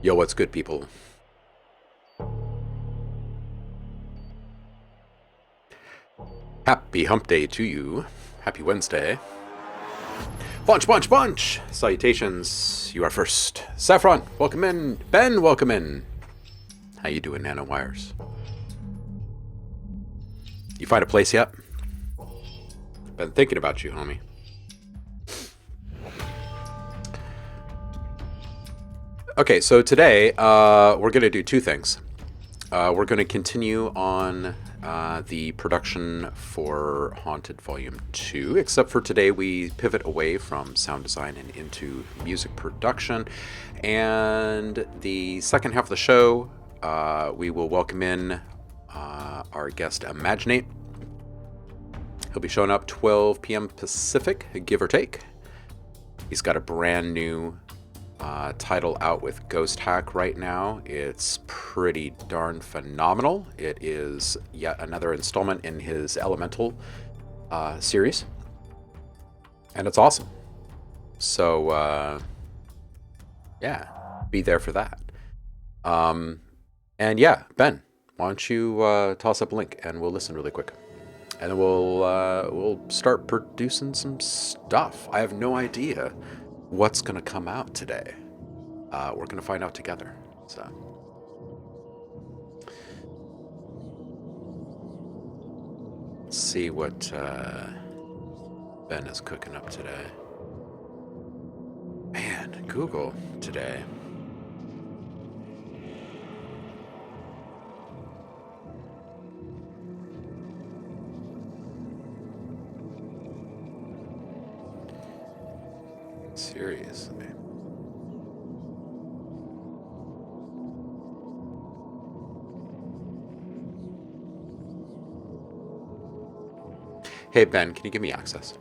Yo, what's good, people? Happy hump day to you. Happy Wednesday. Bunch, bunch, bunch! Salutations. You are first. Saffron, welcome in. Ben, welcome in. How you doing, nanowires? You find a place yet? Been thinking about you, homie. Okay, so today we're going to do two things. We're going to continue on the production for Haunted Volume 2, except for today we pivot away from sound design and into music production. And the second half of the show, we will welcome in our guest Imaginate. He'll be showing up 12 p.m. Pacific, give or take. He's got a brand new title out with Ghost Hack right now. It's pretty darn phenomenal. It is yet another installment in his Elemental series, and it's awesome. So yeah, be there for that. And yeah, Ben, why don't you toss up a link and we'll listen really quick, and then we'll start producing some stuff. I have no idea what's going to come out today. We're going to find out together. So, let's see what Ben is cooking up today. Man, Google today. Seriously. Hey Ben, can you give me access?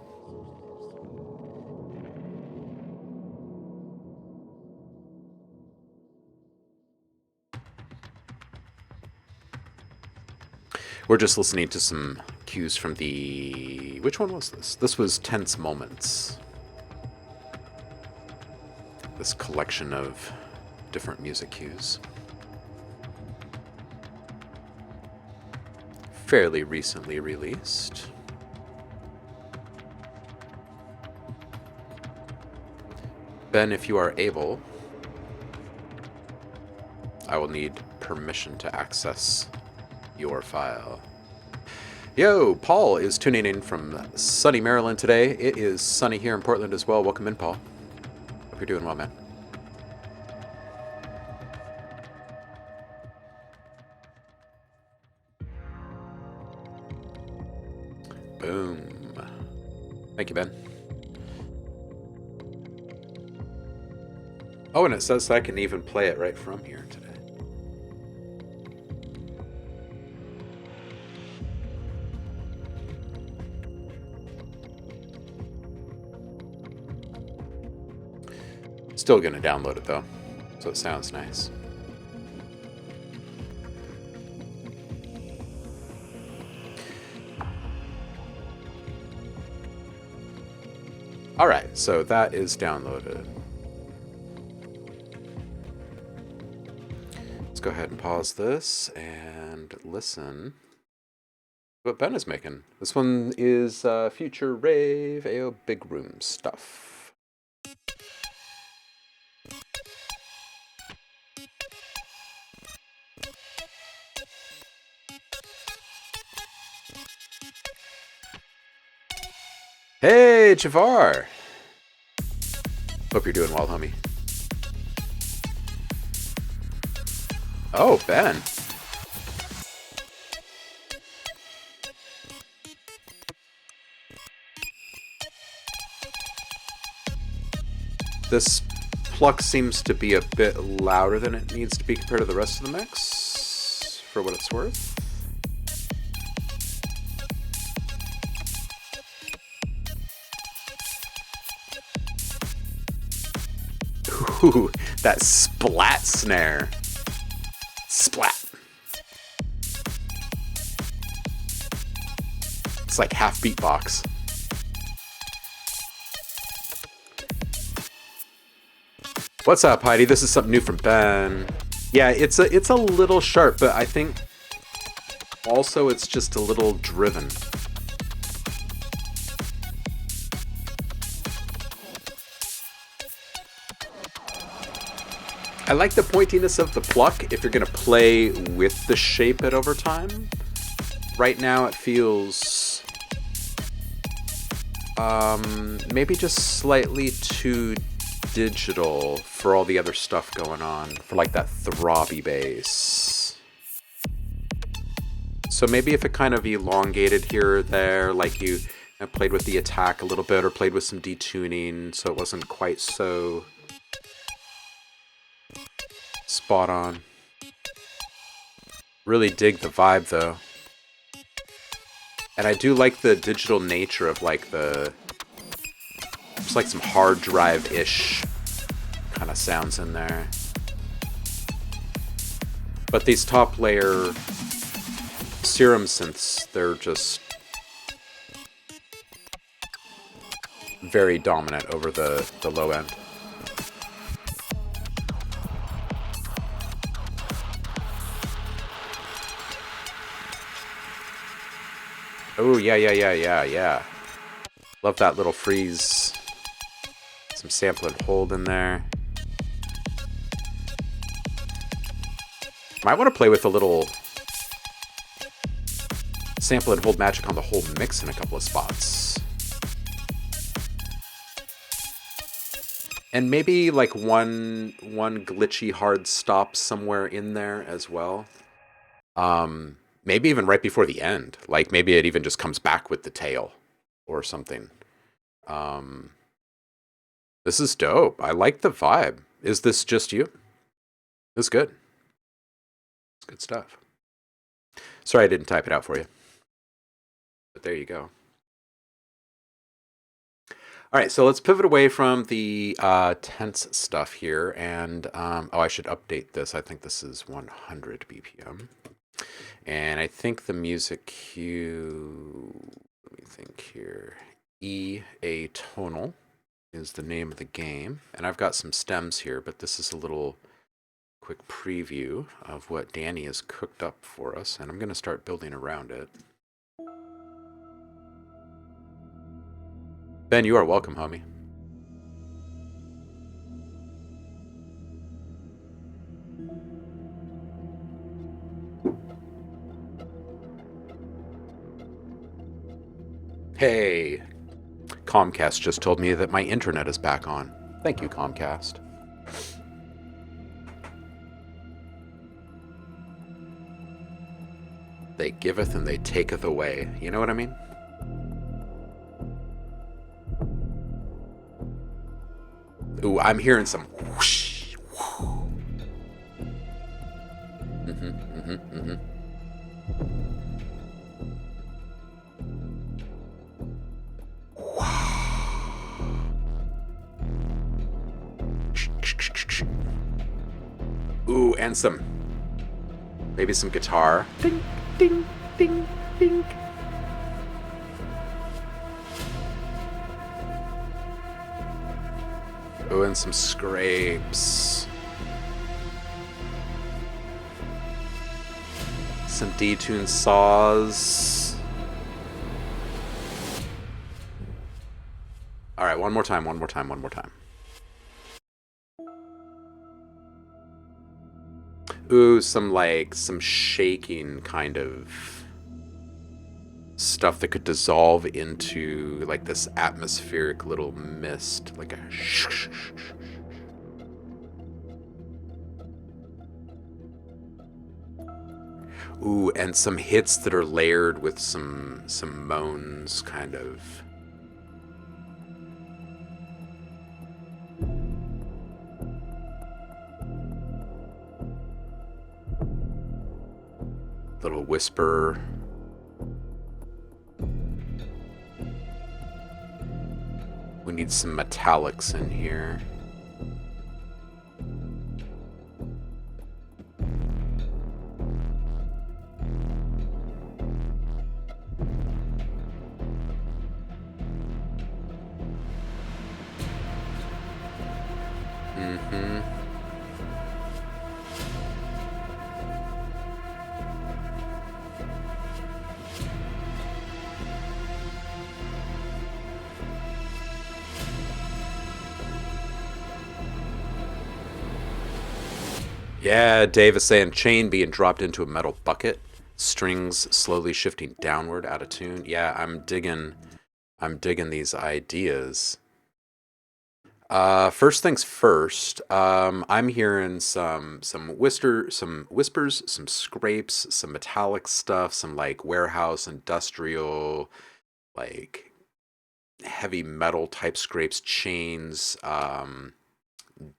We're just listening to some cues from the... Which one was this? This was Tense Moments. This collection of different music cues. Fairly recently released. Ben, if you are able, I will need permission to access your file. Yo, Paul is tuning in from sunny Maryland today. It is sunny here in Portland as well. Welcome in, Paul. Hope you're doing well, man. Boom. Thank you, Ben. Oh, and it says I can even play it right from here today. Still gonna download it though, so it sounds nice. All right, so that is downloaded. Let's go ahead and pause this and listen to what Ben is making. This one is Future Rave AO Big Room stuff. Hey, Javar! Hope you're doing well, homie. Oh, Ben. This pluck seems to be a bit louder than it needs to be compared to the rest of the mix, for what it's worth. Ooh, that splat snare. Splat. It's like half beatbox. What's up, Heidi? This is something new from Ben. Yeah, it's a little sharp, but I think also it's just a little driven. I like the pointiness of the pluck if you're going to play with the shape it over time. Right now it feels maybe just slightly too digital for all the other stuff going on, for like that throbby bass. So maybe if it kind of elongated here or there, like you played with the attack a little bit or played with some detuning so it wasn't quite so spot on. Really dig the vibe though. And I do like the digital nature of like just like some hard drive-ish kind of sounds in there. But these top layer Serum synths, they're just very dominant over the low end. Oh, yeah. Love that little freeze. Some sample and hold in there. Might want to play with a little sample and hold magic on the whole mix in a couple of spots. And maybe like one glitchy hard stop somewhere in there as well. Maybe even right before the end. Like maybe it even just comes back with the tail or something. This is dope. I like the vibe. Is this just you? This is good. It's good stuff. Sorry I didn't type it out for you. But there you go. All right, so let's pivot away from the tense stuff here. And, oh, I should update this. I think this is 100 BPM. And I think the music cue, let me think here, E atonal is the name of the game. And I've got some stems here, but this is a little quick preview of what Danny has cooked up for us. And I'm going to start building around it. Ben, you are welcome, homie. Hey, Comcast just told me that my internet is back on. Thank you, Comcast. They giveth and they taketh away. You know what I mean? Ooh, I'm hearing some whoosh. Ooh, and maybe some guitar. Ding, ding, ding, ding. Oh, and some scrapes. Some detuned saws. All right, one more time. Ooh, some shaking kind of stuff that could dissolve into like this atmospheric little mist, like a ooh, and some hits that are layered with some moans, kind of. Little whisper. We need some metallics in here. Mm-hmm. Yeah, Dave is saying chain being dropped into a metal bucket, strings slowly shifting downward out of tune. Yeah, I'm digging these ideas. First things first, I'm hearing some whispers, some scrapes, some metallic stuff, some like warehouse industrial, like heavy metal type scrapes, chains,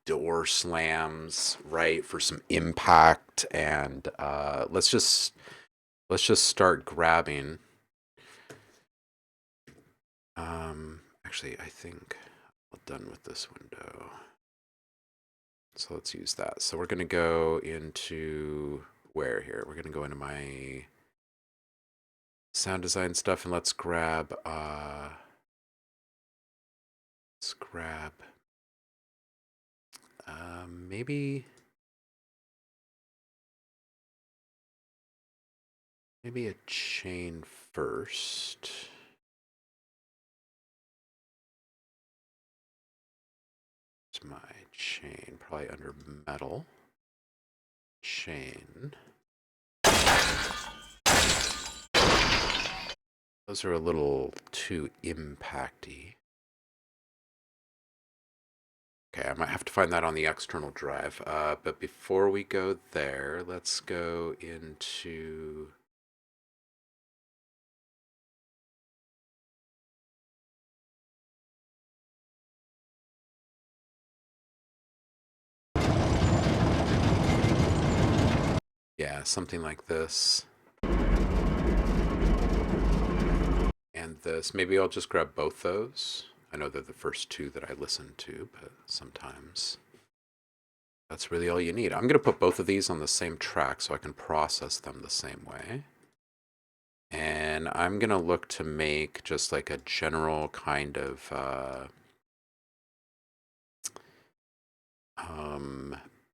door slams, right, for some impact, and let's just start grabbing. Actually, I think I'm done with this window. So let's use that. So we're going to go into where here? We're going to go into my sound design stuff and let's grab maybe a chain first. It's my chain, probably under metal. Chain. Those are a little too impacty. Okay, I might have to find that on the external drive. But before we go there, let's go into... Yeah, something like this. And this. Maybe I'll just grab both those. I know they're the first two that I listen to, but sometimes that's really all you need. I'm going to put both of these on the same track so I can process them the same way. And I'm going to look to make just like a general kind of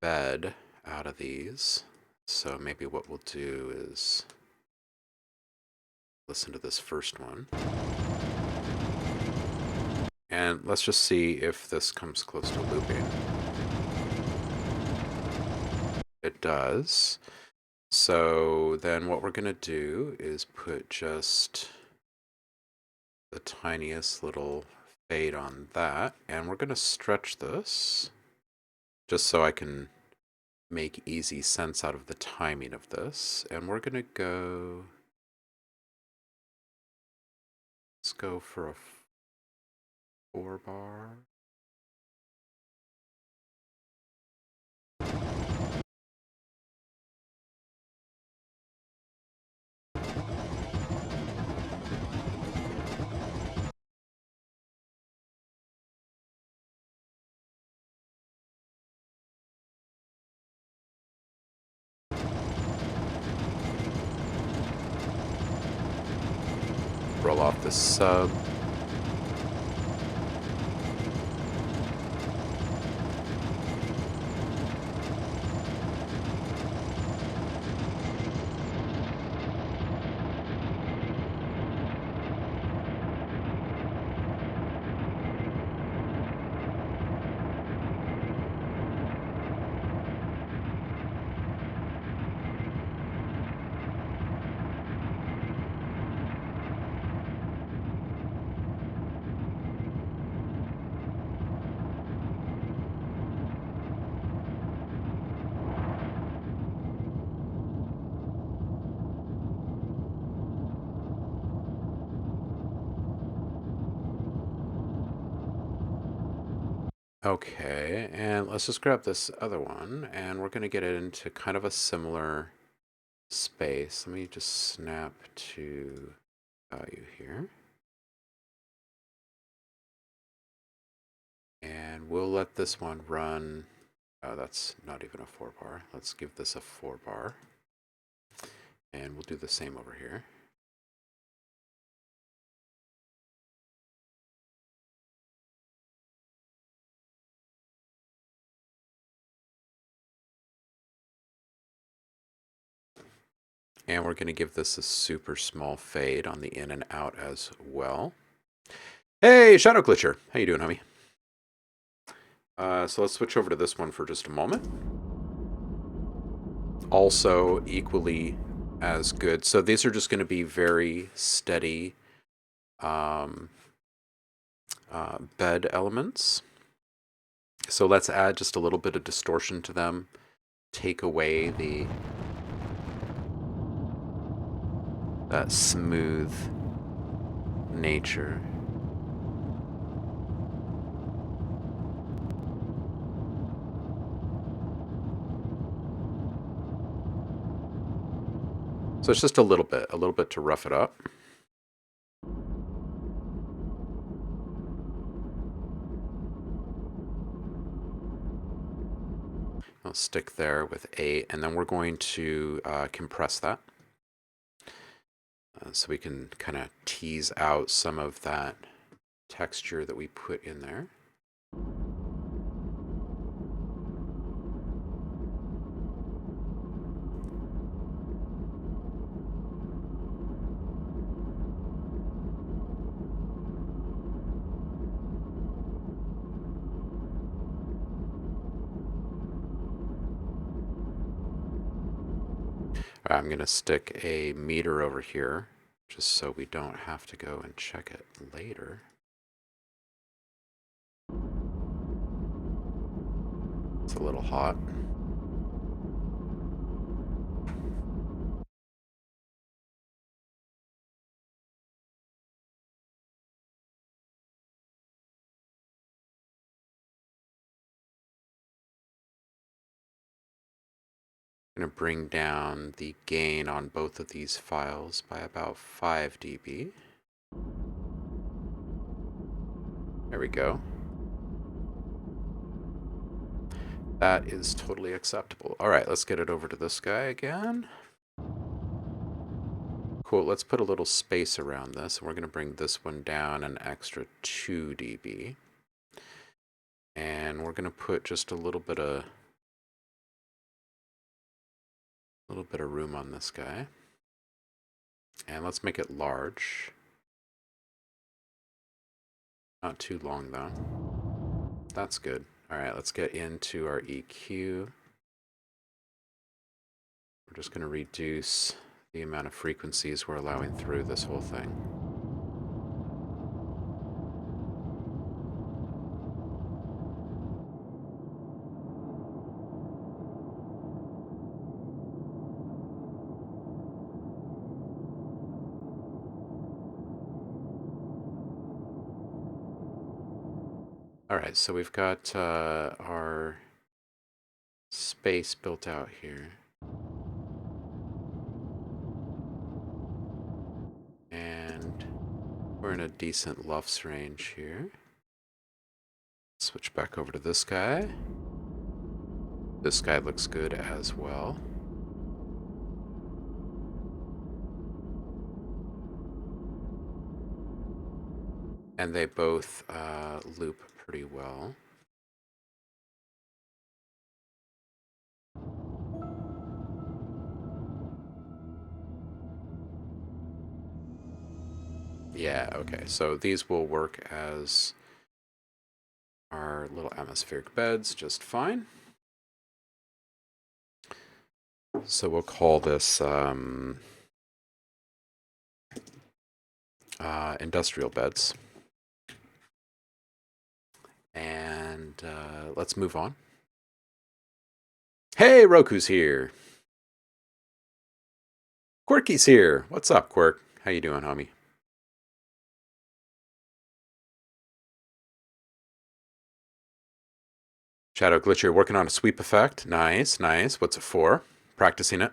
bed out of these. So maybe what we'll do is listen to this first one. And let's just see if this comes close to looping. It does. So then what we're going to do is put just the tiniest little fade on that. And we're going to stretch this just so I can make easy sense out of the timing of this. And we're going to go... Let's go for a 4-bar. Roll off the sub. Okay, and let's just grab this other one, and we're going to get it into kind of a similar space. Let me just snap to value here. And we'll let this one run. Oh, that's not even a 4-bar. Let's give this a 4-bar. And we'll do the same over here. And we're going to give this a super small fade on the in and out as well. Hey, Shadow Glitcher. How you doing, homie? So let's switch over to this one for just a moment. also equally as good. So these are just going to be very steady bed elements. So let's add just a little bit of distortion to them, take away that smooth nature. So it's just a little bit to rough it up. I'll stick there with 8, and then we're going to compress that. So we can kind of tease out some of that texture that we put in there. I'm going to stick a meter over here, just so we don't have to go and check it later. It's a little hot. I'm going to bring down the gain on both of these files by about 5 dB. There we go. That is totally acceptable. All right, let's get it over to this guy again. Cool, let's put a little space around this. We're going to bring this one down an extra 2 dB. And we're going to put just a little bit of room on this guy. And let's make it large. Not too long though. That's good. All right, let's get into our EQ. We're just going to reduce the amount of frequencies we're allowing through this whole thing. All right, so we've got our space built out here. And we're in a decent LUFS range here. Switch back over to this guy. This guy looks good as well. And they both loop pretty well. Yeah, okay, so these will work as our little atmospheric beds just fine. So we'll call this industrial beds. And let's move on. Hey, Roku's here. Quirky's here. What's up, Quirk? How you doing, homie? Shadow Glitcher working on a sweep effect. Nice, nice. What's it for? Practicing it.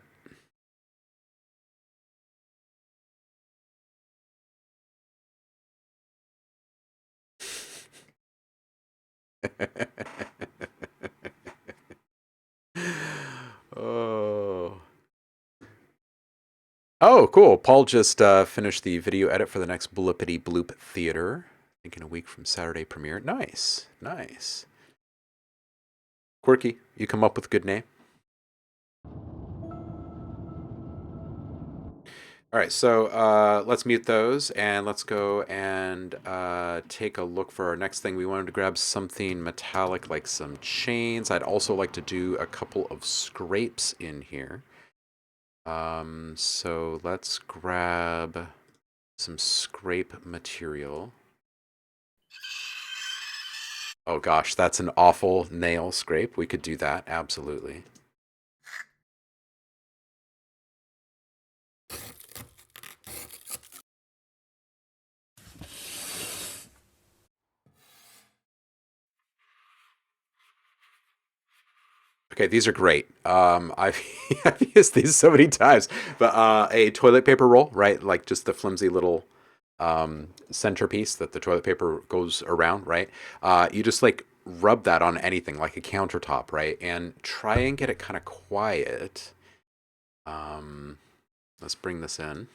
Oh. Oh, cool. Paul just finished the video edit for the next Blippity Bloop Theater. I think in a week from Saturday premiere. Nice, nice. Quirky, you come up with a good name? All right, so let's mute those and let's go and take a look for our next thing. We wanted to grab something metallic like some chains. I'd also like to do a couple of scrapes in here. So let's grab some scrape material. Oh gosh, that's an awful nail scrape. We could do that, absolutely. Okay, these are great. I've, I've used these so many times. But a toilet paper roll, right? Like just the flimsy little centerpiece that the toilet paper goes around, right? You just like rub that on anything, like a countertop, right? And try and get it kind of quiet. Um, let's bring this in.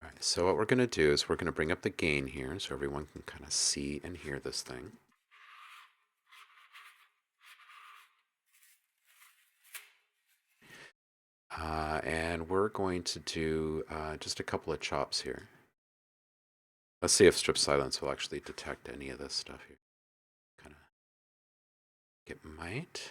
All right, so what we're going to do is we're going to bring up the gain here so everyone can kind of see and hear this thing. And we're going to do just a couple of chops here. Let's see if strip silence will actually detect any of this stuff here. Kind of, it might.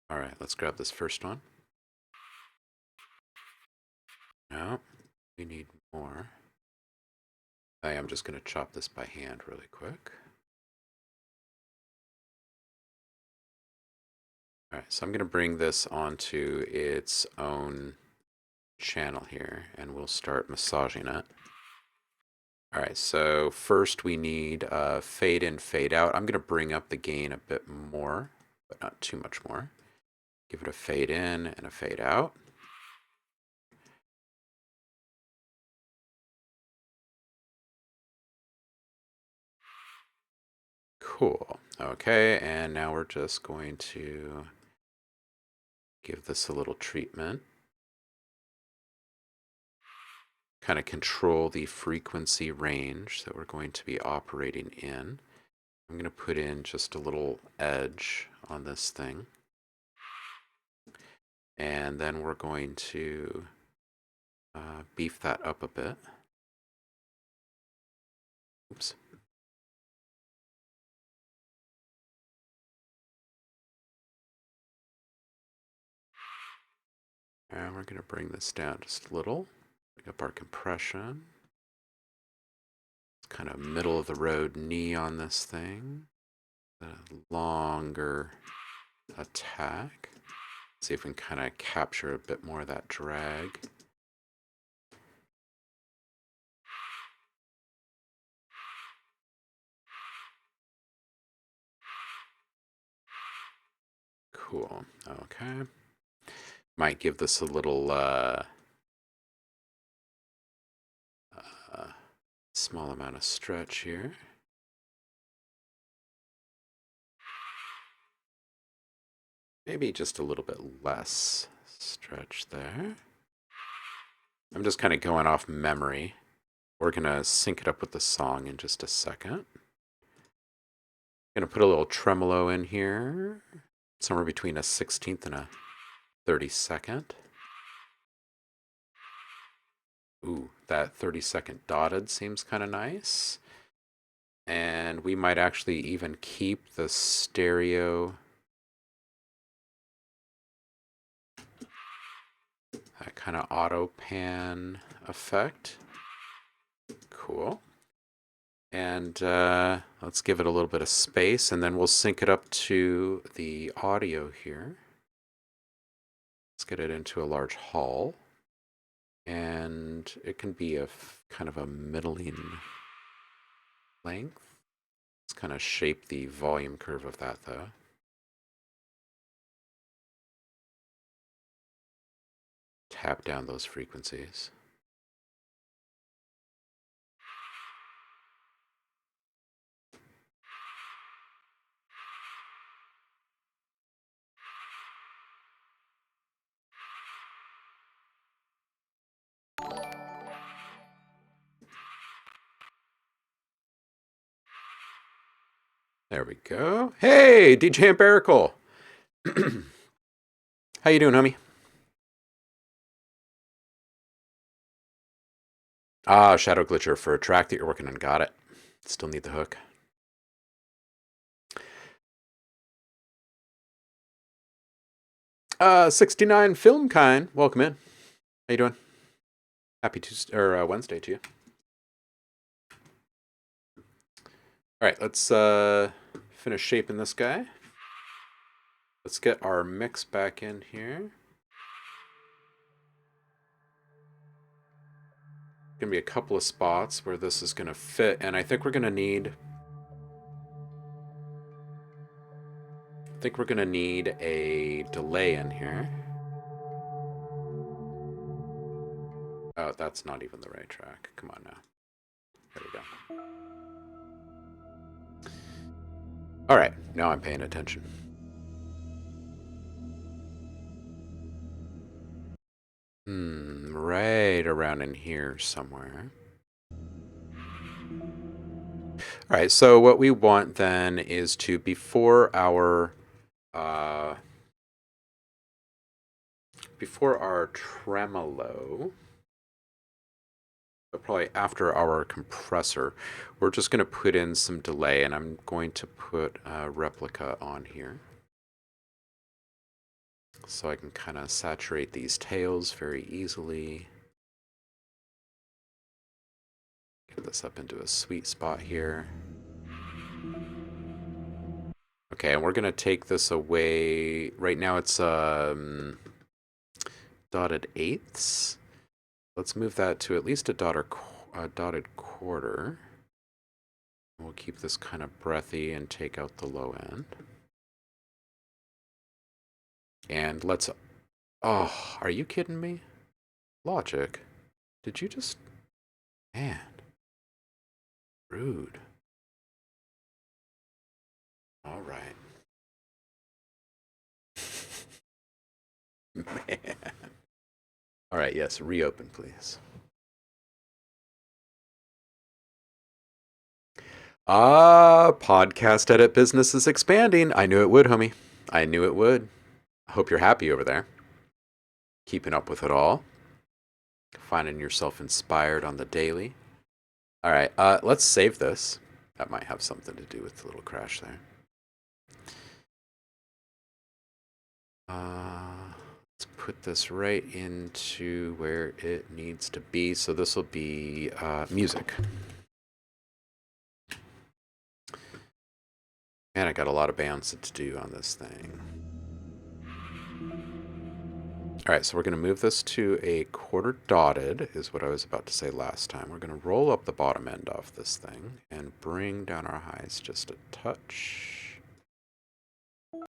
All right, let's grab this first one. No, we need more. I am just going to chop this by hand really quick. All right, so I'm going to bring this onto its own channel here, and we'll start massaging it. All right, so first we need fade in, fade out. I'm going to bring up the gain a bit more, but not too much more. Give it a fade in and a fade out. Cool. Okay, and now we're just going to give this a little treatment. Kind of control the frequency range that we're going to be operating in. I'm going to put in just a little edge on this thing. And then we're going to beef that up a bit. Oops. And we're going to bring this down just a little. Bring up our compression. It's kind of middle of the road knee on this thing. A longer attack. See if we can kind of capture a bit more of that drag. Cool. Okay. Might give this a little small amount of stretch here. Maybe just a little bit less stretch there. I'm just kind of going off memory. We're going to sync it up with the song in just a second. Going to put a little tremolo in here, somewhere between a 16th and a 32nd. Ooh, that 32nd dotted seems kind of nice. And we might actually even keep the stereo, that kind of auto pan effect. Cool. And let's give it a little bit of space, and then we'll sync it up to the audio here. Let's get it into a large hall. And it can be a kind of a middling length. Let's kind of shape the volume curve of that, though. Tap down those frequencies. There we go. Hey, DJ Empirical. How you doing, homie? Ah, Shadow Glitcher for a track that you're working on. Got it. Still need the hook. 69 Film Kind. Welcome in. How you doing? Happy Tuesday or Wednesday to you. All right, let's finish shaping this guy. Let's get our mix back in here. Gonna be a couple of spots where this is gonna fit, and I think we're gonna need a delay in here. Oh, that's not even the right track. Come on now. There we go. All right, now I'm paying attention. Right around in here somewhere. All right, so what we want then is to, before our tremolo, but probably after our compressor, we're just going to put in some delay, and I'm going to put a replica on here so I can kind of saturate these tails very easily. Get this up into a sweet spot here. Okay, and we're going to take this away. Right now it's dotted eighths. Let's move that to at least a dotted quarter. We'll keep this kind of breathy and take out the low end. And let's... Oh, are you kidding me? Logic. Did you just... Man. Rude. All right. Man. All right, yes, reopen, please. Podcast edit business is expanding. I knew it would, homie. I knew it would. I hope you're happy over there. Keeping up with it all. Finding yourself inspired on the daily. All right, let's save this. That might have something to do with the little crash there. Let's put this right into where it needs to be. So this will be music. Man, I got a lot of bounce to do on this thing. All right, so we're going to move this to a quarter dotted, is what I was about to say last time. We're going to roll up the bottom end off this thing and bring down our highs just a touch.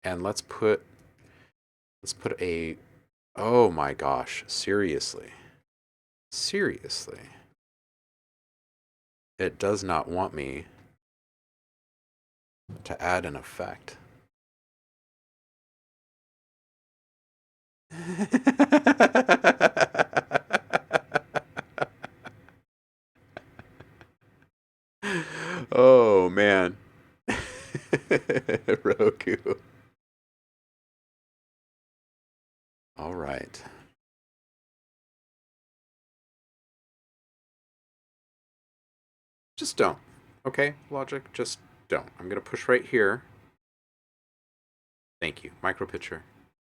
And let's put a... Oh my gosh, seriously. Seriously. It does not want me to add an effect. Oh man. Roku. All right. Just don't. Okay, Logic, just don't. I'm going to push right here. Thank you. Micro picture.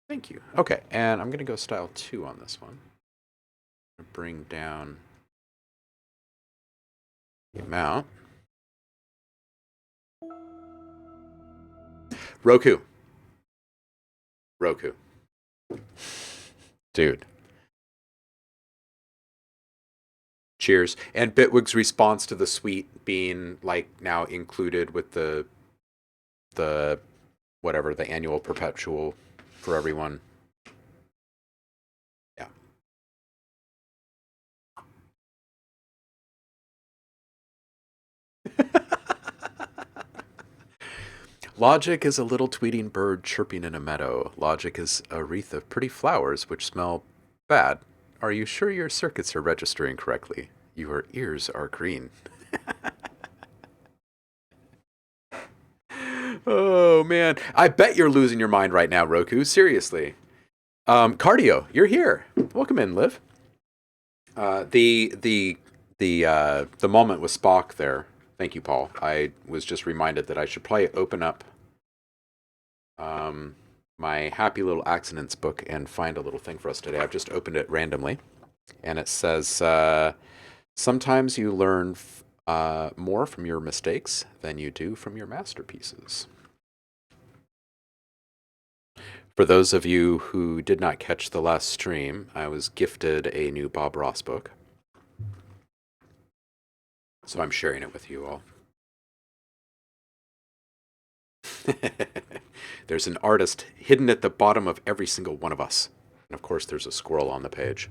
Thank you. Okay, and I'm going to go style 2 on this one. Bring down the amount. Roku. Dude. Cheers. And Bitwig's response to the suite being like now included with the whatever, the annual perpetual for everyone. Yeah. Logic is a little tweeting bird chirping in a meadow. Logic is a wreath of pretty flowers which smell bad. Are you sure your circuits are registering correctly? Your ears are green. Oh man, I bet you're losing your mind right now, Roku. Seriously. Cardio, you're here. Welcome in, Liv. The moment with Spock there. Thank you, Paul. I was just reminded that I should probably open up um, my Happy Little Accidents book and find a little thing for us today. I've just opened it randomly, and it says sometimes you learn more from your mistakes than you do from your masterpieces. For those of you who did not catch the last stream, I was gifted a new Bob Ross book. So I'm sharing it with you all. There's an artist hidden at the bottom of every single one of us. And of course, there's a squirrel on the page.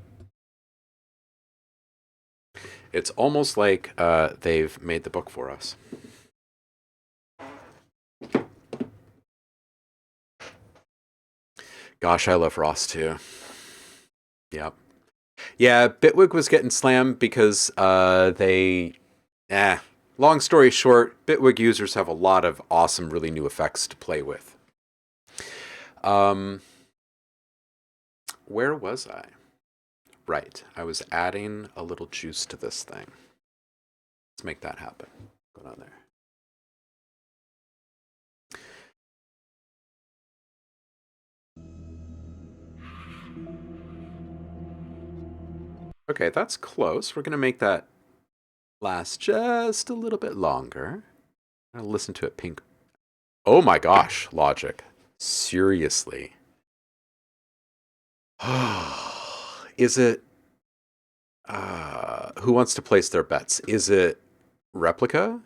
It's almost like they've made the book for us. Gosh, I love Ross too. Yep. Yeah, Bitwig was getting slammed because long story short, Bitwig users have a lot of awesome, really new effects to play with. Where was I? Right, I was adding a little juice to this thing. Let's make that happen. What's going on there? Okay, that's close. We're going to make that last just a little bit longer. I'm going to listen to it pink. Oh my gosh, Logic. Seriously. Is it... who wants to place their bets? Is it Replica?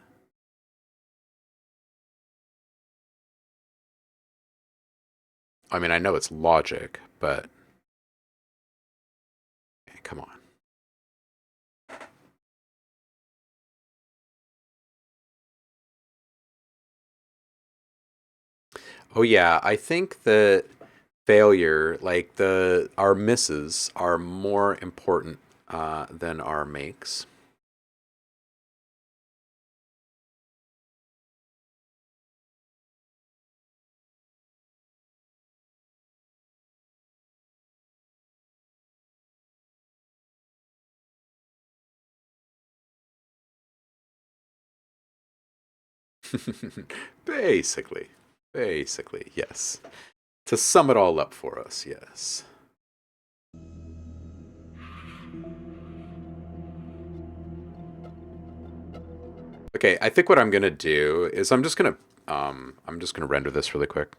I mean, I know it's Logic, but... Okay, come on. Oh yeah, I think that failure, like our misses, are more important than our makes. Basically. Basically, yes. To sum it all up for us, yes. Okay, I think what I'm gonna do is I'm just gonna render this really quick.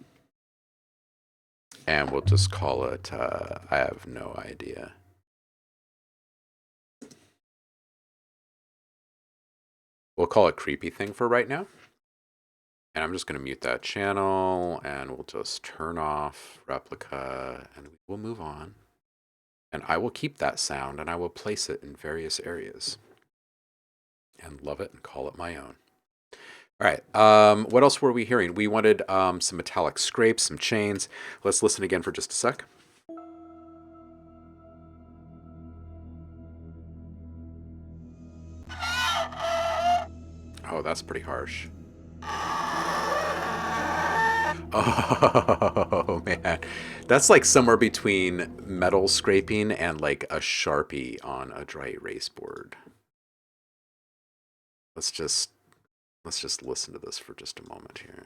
And we'll just call it I have no idea. We'll call it creepy thing for right now. And I'm just going to mute that channel, and we'll just turn off replica, and we'll move on. And I will keep that sound, and I will place it in various areas. And love it and call it my own. All right, what else were we hearing? We wanted some metallic scrapes, some chains. Let's listen again for just a sec. Oh, that's pretty harsh. Oh man, that's like somewhere between metal scraping and like a Sharpie on a dry erase board. Let's just listen to this for just a moment here.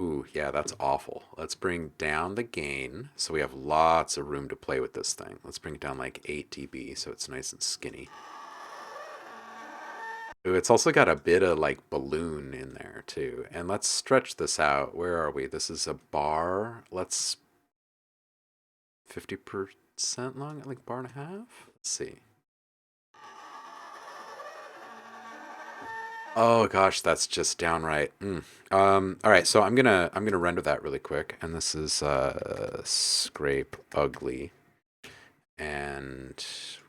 Ooh, yeah, that's awful. Let's bring down the gain so we have lots of room to play with this thing. Let's bring it down like 8 dB so it's nice and skinny. Ooh, it's also got a bit of like balloon in there too. And let's stretch this out. Where are we? This is a bar. Let's 50% long, like bar and a half. Let's see. Oh gosh, that's just downright. All right, so I'm gonna render that really quick, and this is scrape ugly, and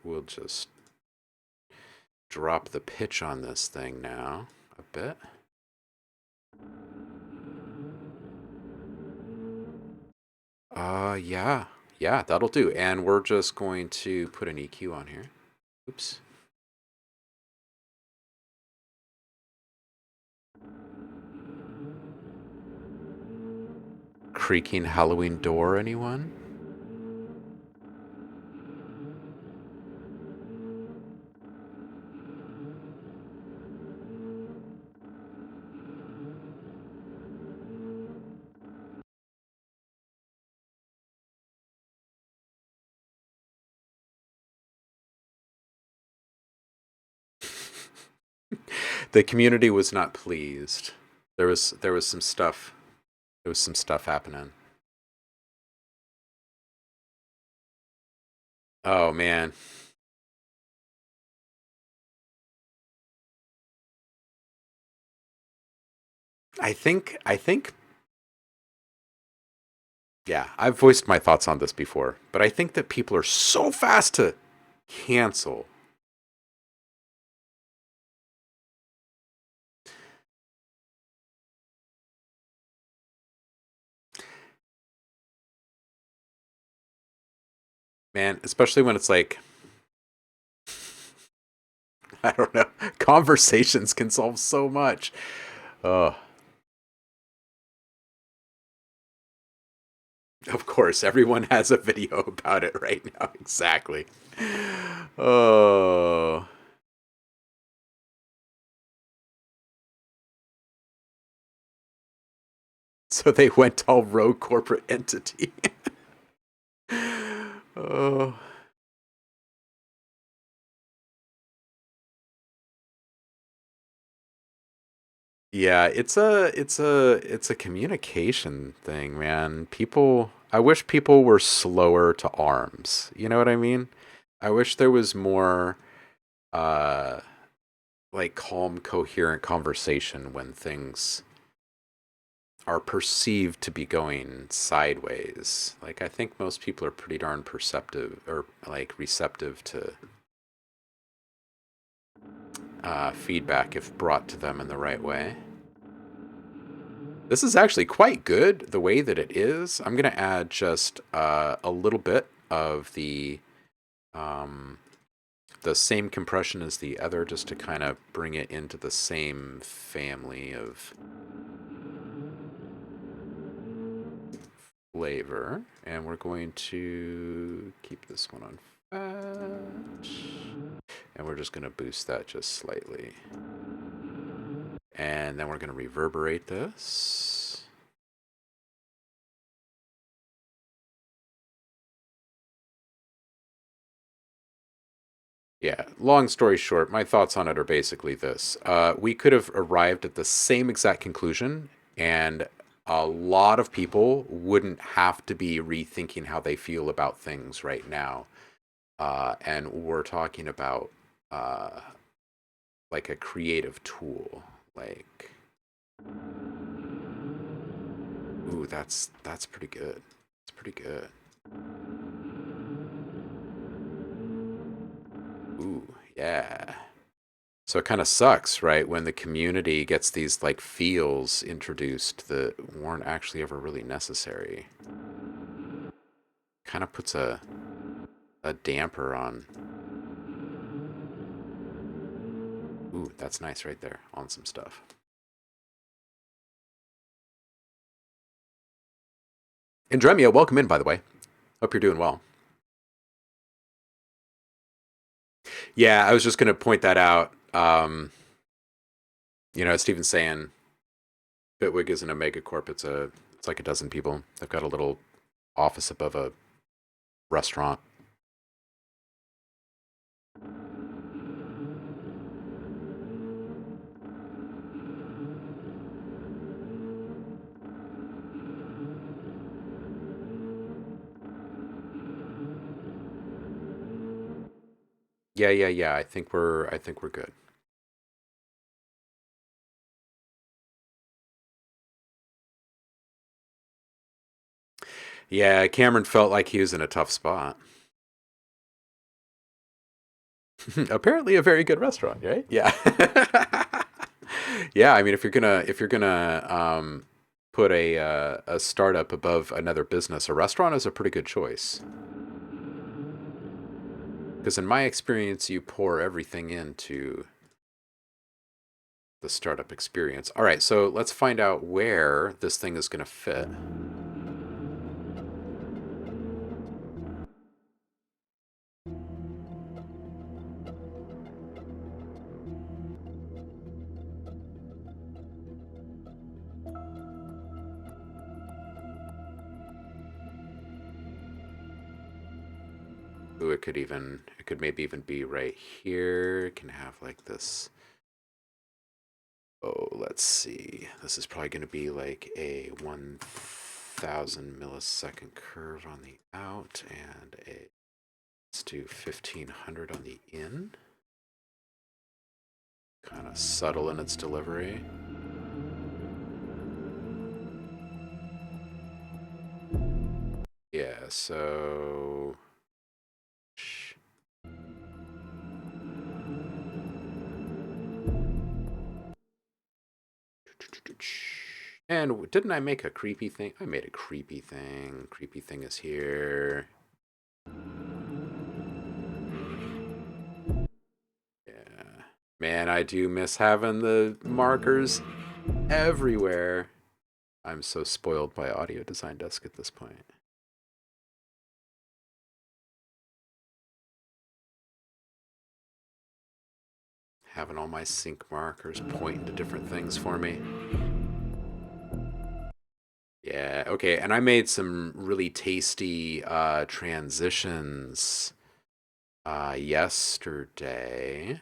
we'll just drop the pitch on this thing now a bit. Yeah, that'll do. And we're just going to put an EQ on here. Oops. creaking Halloween door, anyone? The community was not pleased. There was some stuff. There was some stuff happening. Oh man. I think yeah, I've voiced my thoughts on this before, but I think that people are so fast to cancel. Man, especially when it's like I don't know, conversations can solve so much. Oh, of course, everyone has a video about it right now. Exactly. Oh. So they went all rogue corporate entity. Oh. Yeah, it's a communication thing, man. People I wish people were slower to arms. You know what I mean? I wish there was more uh like calm, coherent conversation when things are perceived to be going sideways. Like I think most people are pretty darn perceptive or like receptive to feedback if brought to them in the right way. This is actually quite good the way that it is. I'm going to add just a little bit of um, the same compression as the other just to kind of bring it into the same family of flavor. And we're going to keep this one on fat. And we're just going to boost that just slightly. And then we're going to reverberate this. Yeah, long story short, my thoughts on it are basically this. We could have arrived at the same exact conclusion, and a lot of people wouldn't have to be rethinking how they feel about things right now. And we're talking about uh, like a creative tool. Like, ooh, that's pretty good. It's pretty good. Ooh, yeah. So it kind of sucks, right? When the community gets these like feels introduced that weren't actually ever really necessary. Kind of puts a damper on. Ooh, that's nice right there on some stuff. Andremia, welcome in, by the way. Hope you're doing well. Yeah, I was just going to point that out. As Steven's saying, Bitwig isn't a megacorp. It's like a dozen people. They've got a little office above a restaurant. Yeah. I think we're good. Yeah, Cameron felt like he was in a tough spot. Apparently, a very good restaurant, right? Yeah. Yeah, I mean, if you're gonna put a startup above another business, a restaurant is a pretty good choice. Because in my experience, you pour everything into the startup experience. All right, so let's find out where this thing is going to fit. Ooh, it could maybe even be right here. It can have like this. Oh, let's see. This is probably going to be like a 1000 millisecond curve on the out and let's do 1500 on the in. Kind of subtle in its delivery. Yeah, so... And didn't I make a creepy thing? I made a creepy thing. Creepy thing is here. Yeah. Man, I do miss having the markers everywhere. I'm so spoiled by Audio Design Desk at this point. Having all my sync markers pointing to different things for me. Yeah, okay, and I made some really tasty transitions yesterday.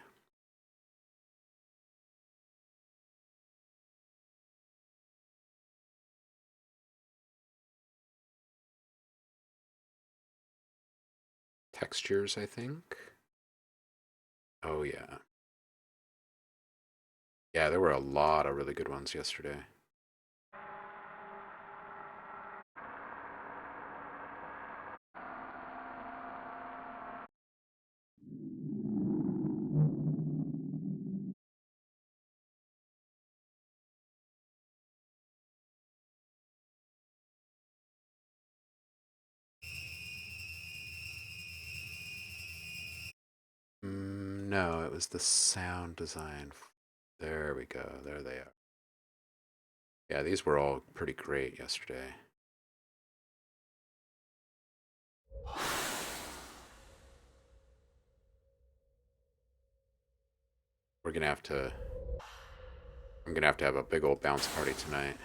Textures, I think. Oh, yeah. Yeah, there were a lot of really good ones yesterday. No, it was the sound design. There we go. There they are. Yeah, these were all pretty great yesterday. We're gonna have to... I'm gonna have a big old bounce party tonight.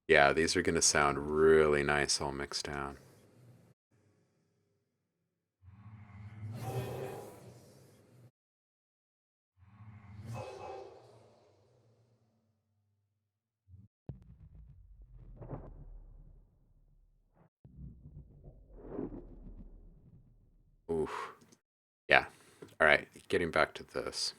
Yeah, these are gonna sound really nice all mixed down. Oof. Yeah. All right, getting back to this.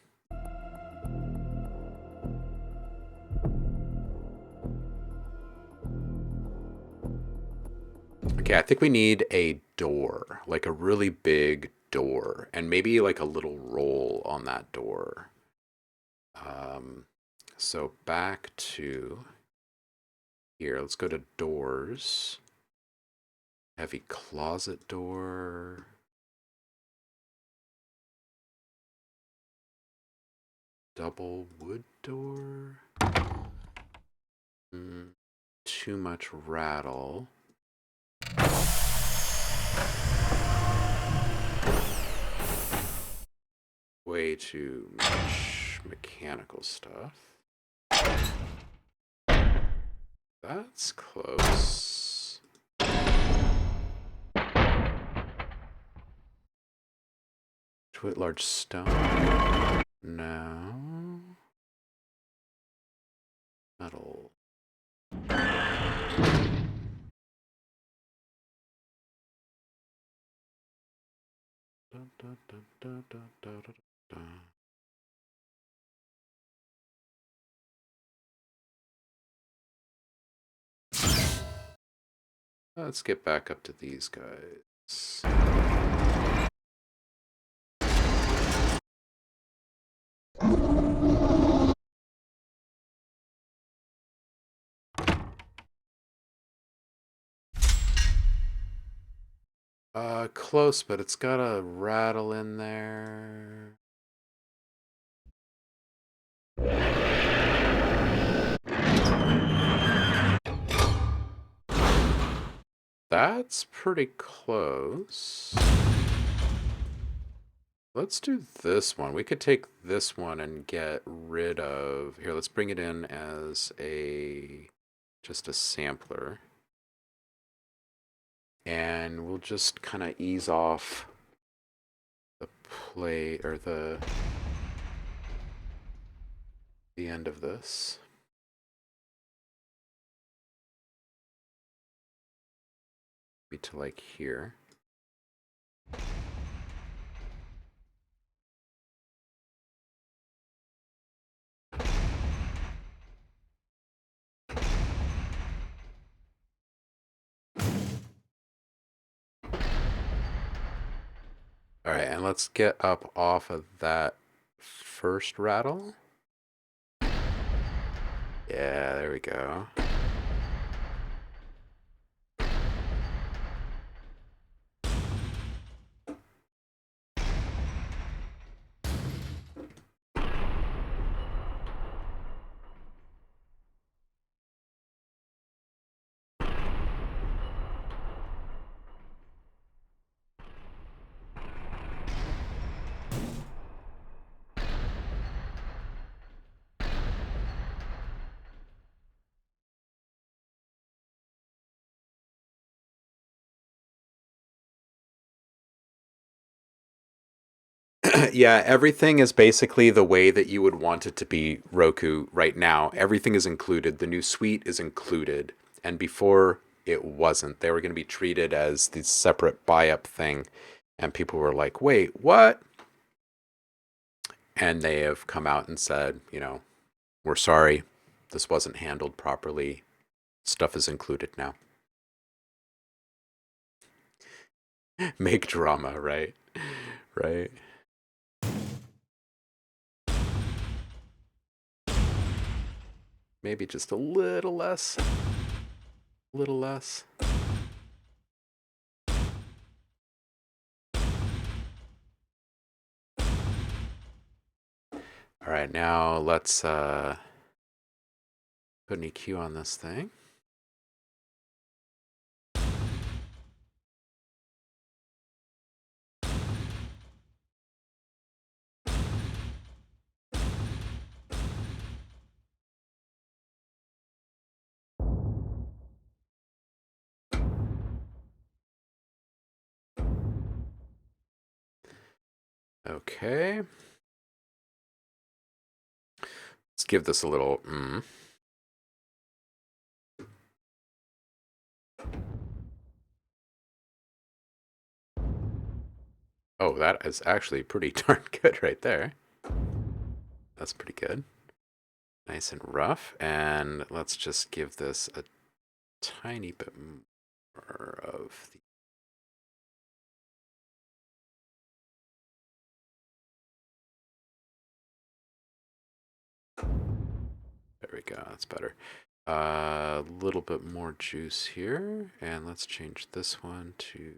Okay, I think we need a door, like a really big door, and maybe like a little roll on that door. So back to here, let's go to doors. Heavy closet door. Double wood door. Too much rattle. Way too much mechanical stuff. That's close. Twit large stone. No. Metal. Let's get back up to these guys. Close, but it's got a rattle in there. That's pretty close. let's do this one. We could take this one and get rid of, here, let's bring it in as just a sampler. And we'll just kind of ease off the plate or the end of this. Be to like here. All right, and let's get up off of that first rattle. Yeah, there we go. Yeah, everything is basically the way that you would want it to be, Roku, right now. Everything is included. The new suite is included. And before it wasn't. They were going to be treated as this separate buy up thing. And people were like, wait, what? And they have come out and said, we're sorry. This wasn't handled properly. Stuff is included now. Make drama, right? Right. Maybe just a little less. A little less. All right, now let's put an EQ on this thing. Okay. Let's give this a little Oh, that is actually pretty darn good right there. That's pretty good. Nice and rough. And let's just give this a tiny bit more of the... There we go. That's better. A little bit more juice here. And let's change this one to...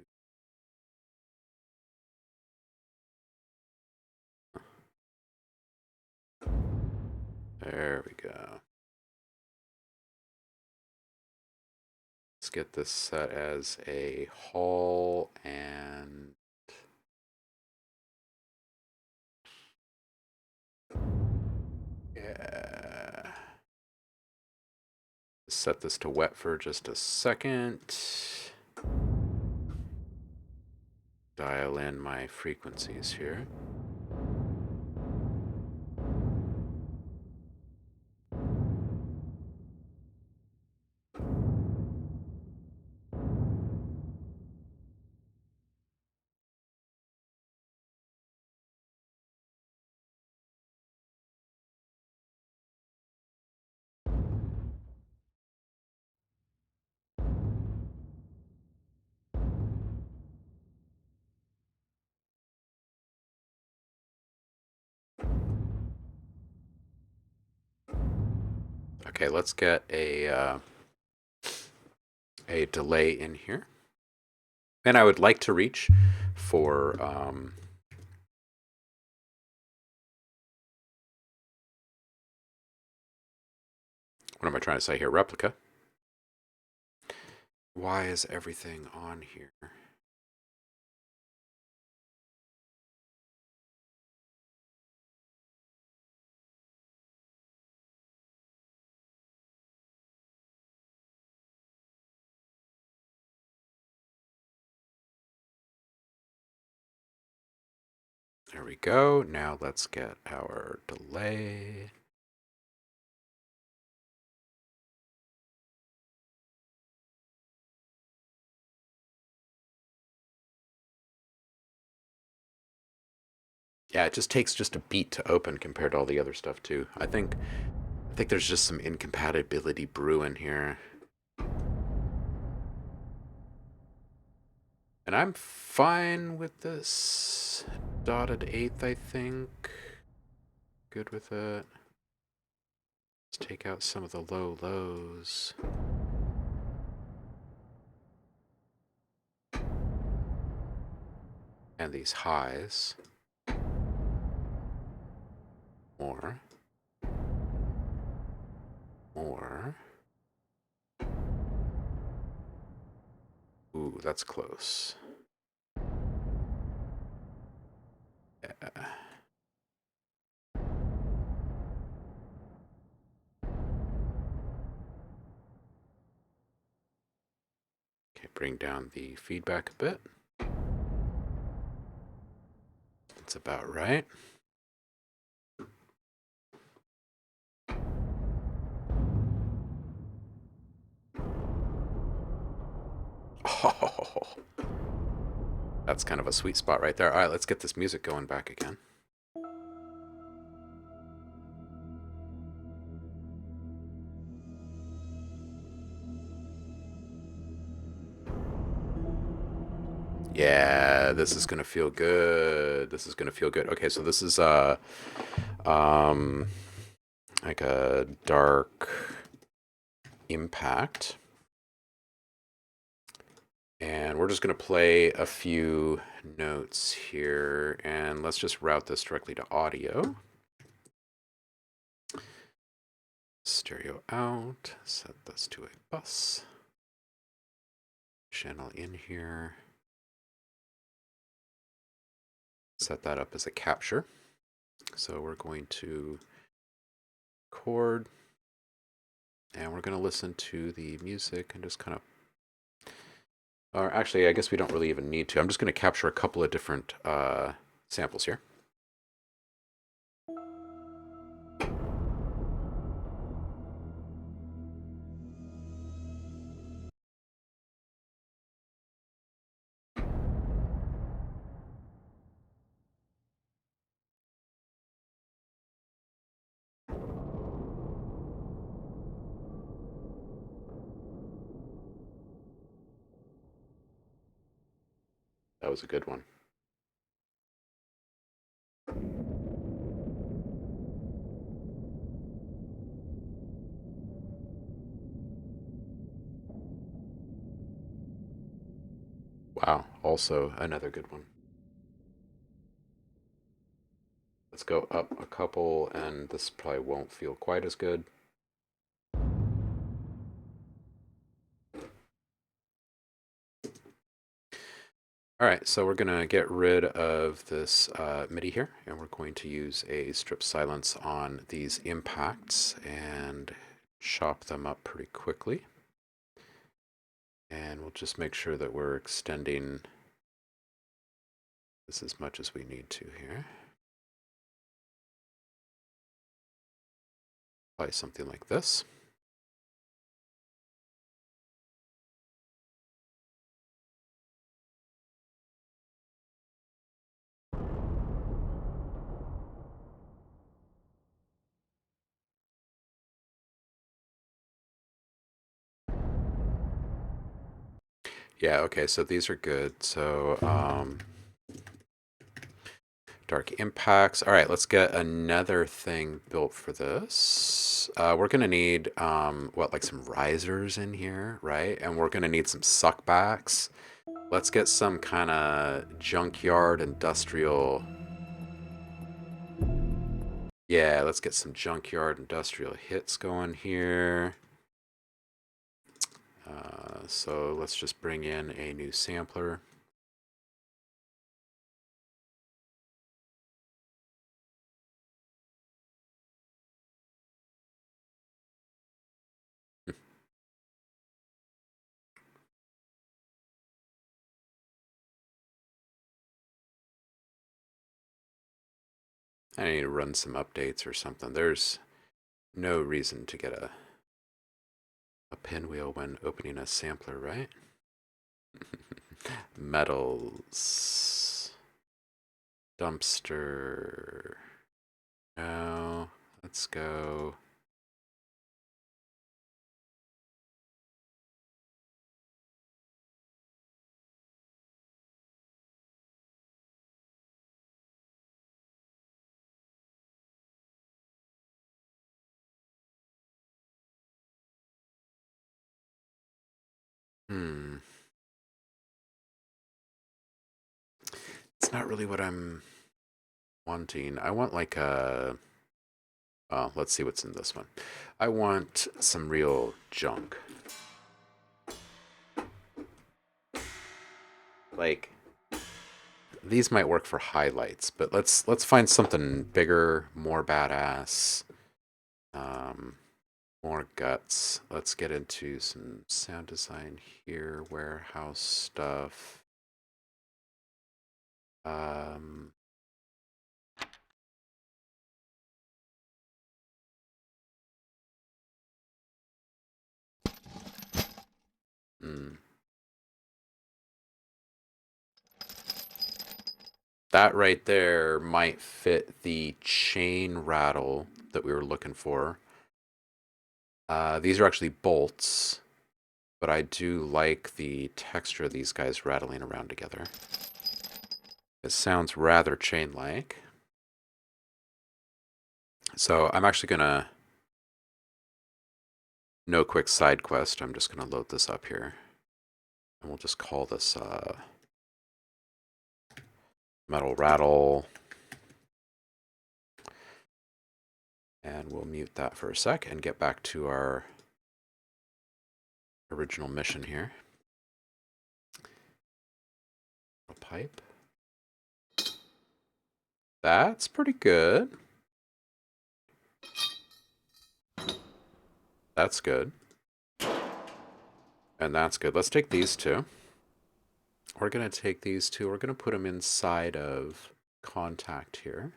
There we go. Let's get this set as a hall and... Yeah. Set this to wet for just a second. Dial in my frequencies here. Okay, let's get a delay in here. And I would like to reach for what am I trying to say here? Replica. Why is everything on here? There we go. Now let's get our delay. Yeah, it just takes just a beat to open compared to all the other stuff too. I think there's just some incompatibility brewing here. And I'm fine with this dotted eighth, I think. Good with it. Let's take out some of the low lows. And these highs. More. More. Ooh, that's close. Yeah. Okay, bring down the feedback a bit. That's about right. Oh, that's kind of a sweet spot right there. All right, let's get this music going back again. Yeah, this is gonna feel good. This is gonna feel good. Okay, so this is um like a dark impact. And we're just gonna play a few notes here, and let's just route this directly to audio. Stereo out, set this to a bus. Channel in here. Set that up as a capture. So we're going to record, and we're going to listen to the music and just kind of, or actually, I guess we don't really even need to. I'm just going to capture a couple of different samples here. That was a good one. Wow, also another good one. Let's go up a couple, and this probably won't feel quite as good. All right, so we're going to get rid of this MIDI here, and we're going to use a strip silence on these impacts and chop them up pretty quickly. And we'll just make sure that we're extending this as much as we need to here. Apply something like this. Yeah, okay, so these are good. So dark impacts. All right, let's get another thing built for this. We're gonna need what, like some risers in here, right? And we're gonna need some suckbacks. Let's get some kind of junkyard industrial. Yeah, let's get some junkyard industrial hits going here. So let's just bring in a new sampler. I need to run some updates or something. There's no reason to get a pinwheel when opening a sampler, right? Metals. Dumpster. No. Let's go. Hmm. It's not really what I'm wanting. I want like a. Oh, let's see what's in this one. I want some real junk. Like these might work for highlights, but let's find something bigger, more badass, um, more guts. Let's get into some sound design here, warehouse stuff. Um, hmm. That right there might fit the chain rattle that we were looking for. These are actually bolts, but I do like the texture of these guys rattling around together. It sounds rather chain-like. So I'm actually gonna, no quick side quest, I'm just gonna load this up here. And we'll just call this metal rattle. And we'll mute that for a sec and get back to our original mission here. A pipe. That's pretty good. That's good. And that's good. Let's take these two. We're going to take these two. We're going to put them inside of kontakt here.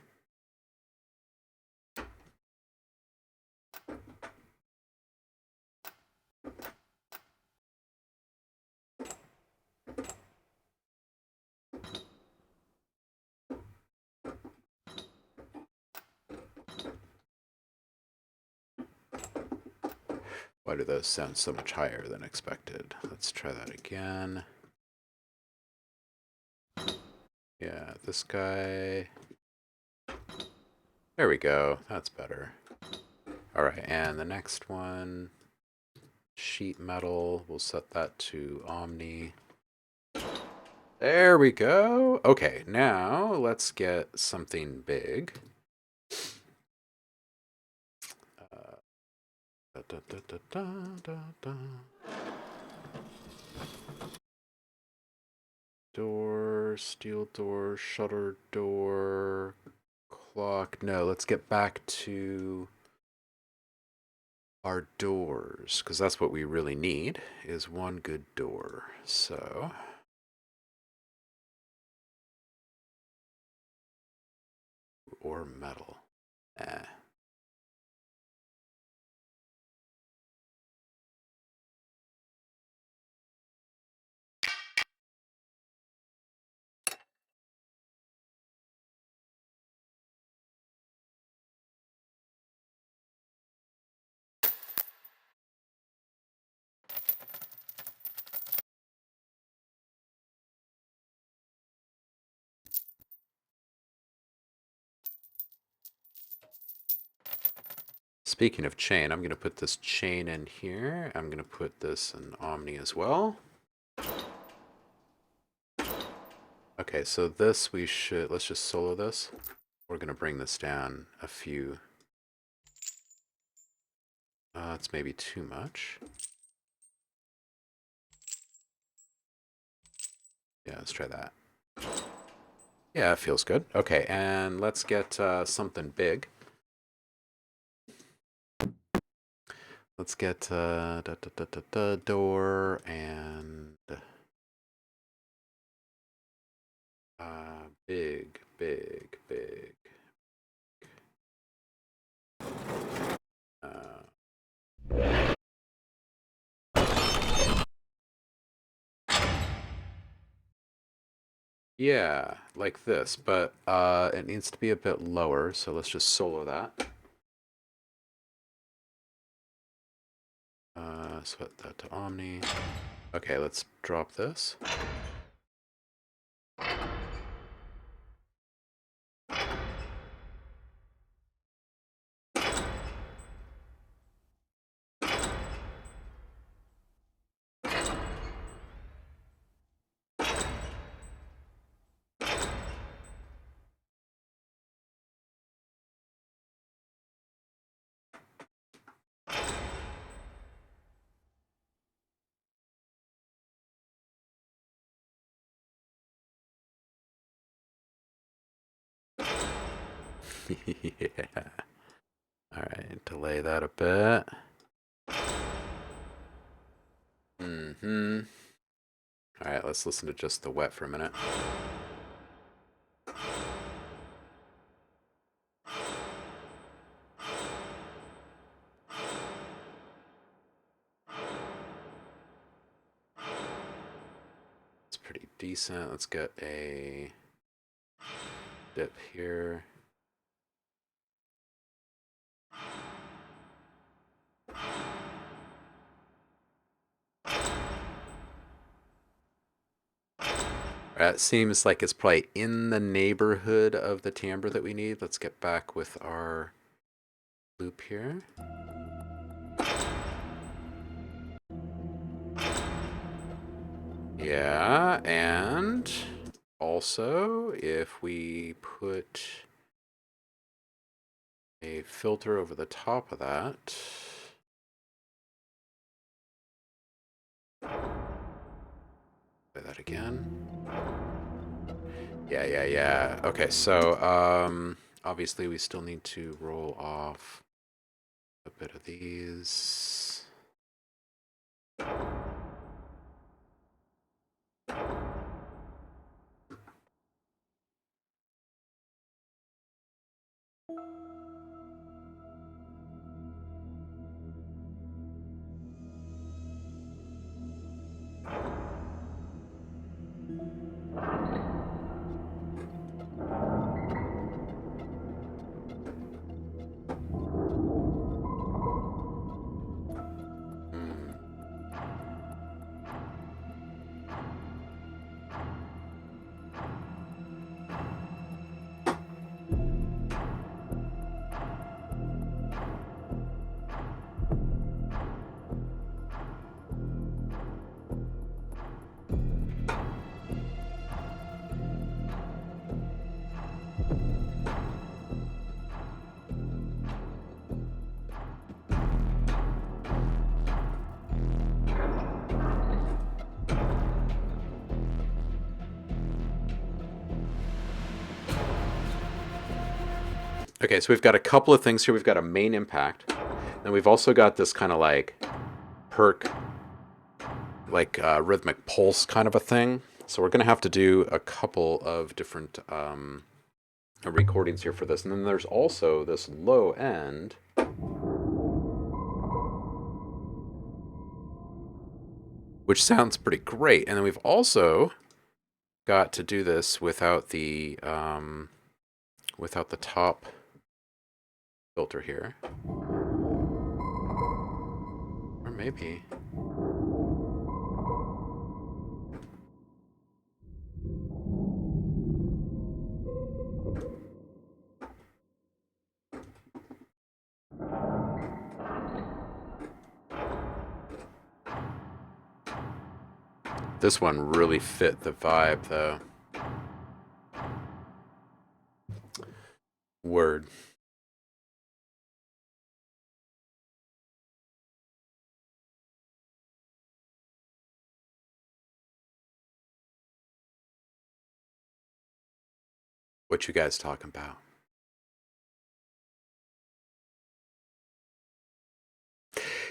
Why do those sound so much higher than expected? Let's try that again. Yeah, this guy. There we go. That's better. All right, and the next one, sheet metal. We'll set that to Omni. There we go. Okay, now let's get something big. Da, da, da, da, da, da. Door, steel door, shutter door, clock. No, let's get back to our doors, because that's what we really need, is one good door. So, or metal. Eh. Speaking of chain, I'm going to put this chain in here. I'm going to put this in Omni as well. Okay, so this we should, let's just solo this. We're going to bring this down a few. It's maybe too much. Yeah, let's try that. Yeah, it feels good. Okay, and let's get something big. Let's get door and big, big, big. Yeah, like this, but it needs to be a bit lower, so let's just solo that. Set that to Omni. Okay, let's drop this. Yeah. All right, delay that a bit. Mm-hmm. All right, let's listen to just the wet for a minute. It's pretty decent. Let's get a dip here. It seems like it's probably in the neighborhood of the timbre that we need. Let's get back with our loop here. Yeah, and also if we put a filter over the top of that. Play that again. Yeah. Okay, so obviously we still need to roll off a bit of these. Okay, so we've got a couple of things here. We've got a main impact. Then we've also got this kind of like perk, like rhythmic pulse kind of a thing. So we're going to have to do a couple of different recordings here for this. And then there's also this low end. Which sounds pretty great. And then we've also got to do this without the top filter here. Or maybe. This one really fit the vibe, though. Word. What you guys talking about?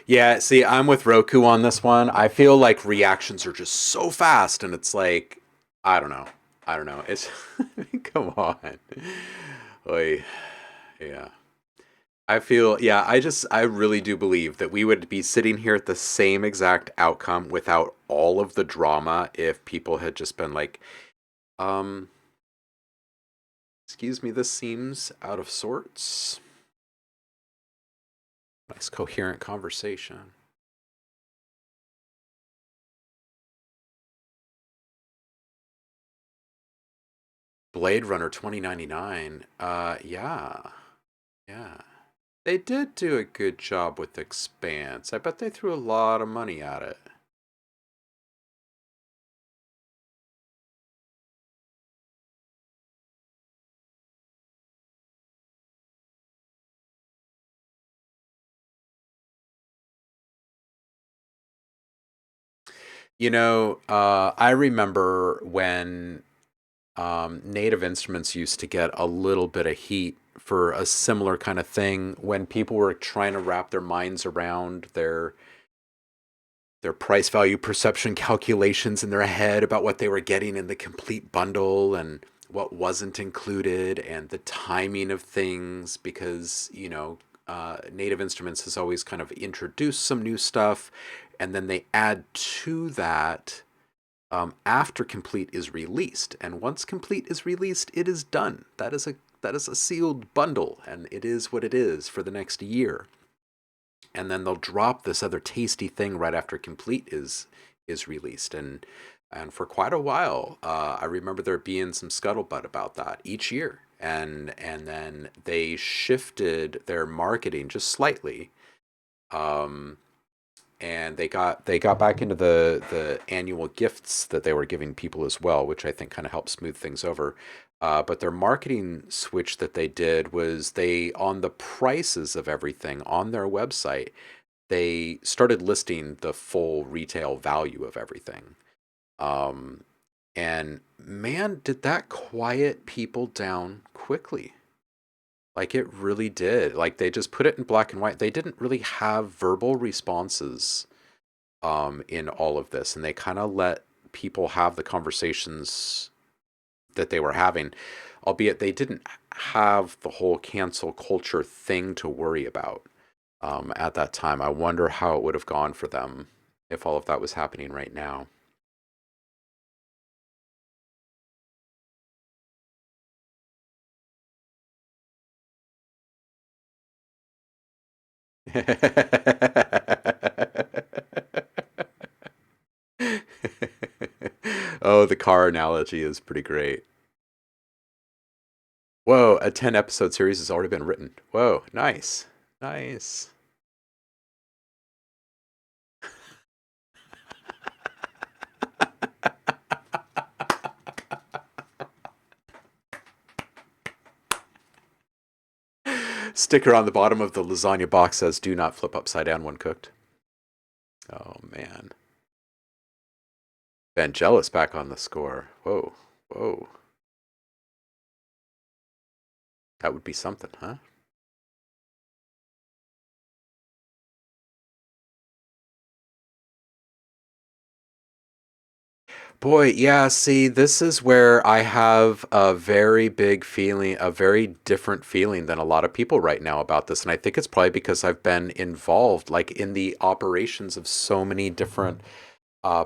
Yeah, see, I'm with Roku on this one. I feel like reactions are just so fast, and it's like, I don't know. It's, come on. Oy. Yeah. I feel, yeah, I really do believe that we would be sitting here at the same exact outcome without all of the drama if people had just been like, um, excuse me, this seems out of sorts. Nice coherent conversation. Blade Runner 2099. Yeah. Yeah. They did do a good job with Expanse. I bet they threw a lot of money at it. I remember when Native Instruments used to get a little bit of heat for a similar kind of thing when people were trying to wrap their minds around their price value perception calculations in their head about what they were getting in the complete bundle and what wasn't included and the timing of things because Native Instruments has always kind of introduced some new stuff and then they add to that after complete is released, and once complete is released it is done. That is a sealed bundle and it is what it is for the next year, and then they'll drop this other tasty thing right after complete is released. And for quite a while, I remember there being some scuttlebutt about that each year, and then they shifted their marketing just slightly, um, and they got back into the annual gifts that they were giving people as well, which I think kind of helped smooth things over. But their marketing switch that they did was they on the prices of everything on their website they started listing the full retail value of everything. Um, and man, did that quiet people down quickly. Like it really did. Like they just put it in black and white. They didn't really have verbal responses in all of this, and they kind of let people have the conversations that they were having, albeit they didn't have the whole cancel culture thing to worry about at that time. I wonder how it would have gone for them if all of that was happening right now. Oh, the car analogy is pretty great. Whoa, a 10 episode series has already been written. Whoa, nice. Nice. Sticker on the bottom of the lasagna box says, do not flip upside down when cooked. Oh, man. Vangelis back on the score. Whoa, whoa. That would be something, huh? Boy, yeah, see, this is where I have a very big feeling, a very different feeling than a lot of people right now about this. And I think it's probably because I've been involved, like, in the operations of so many different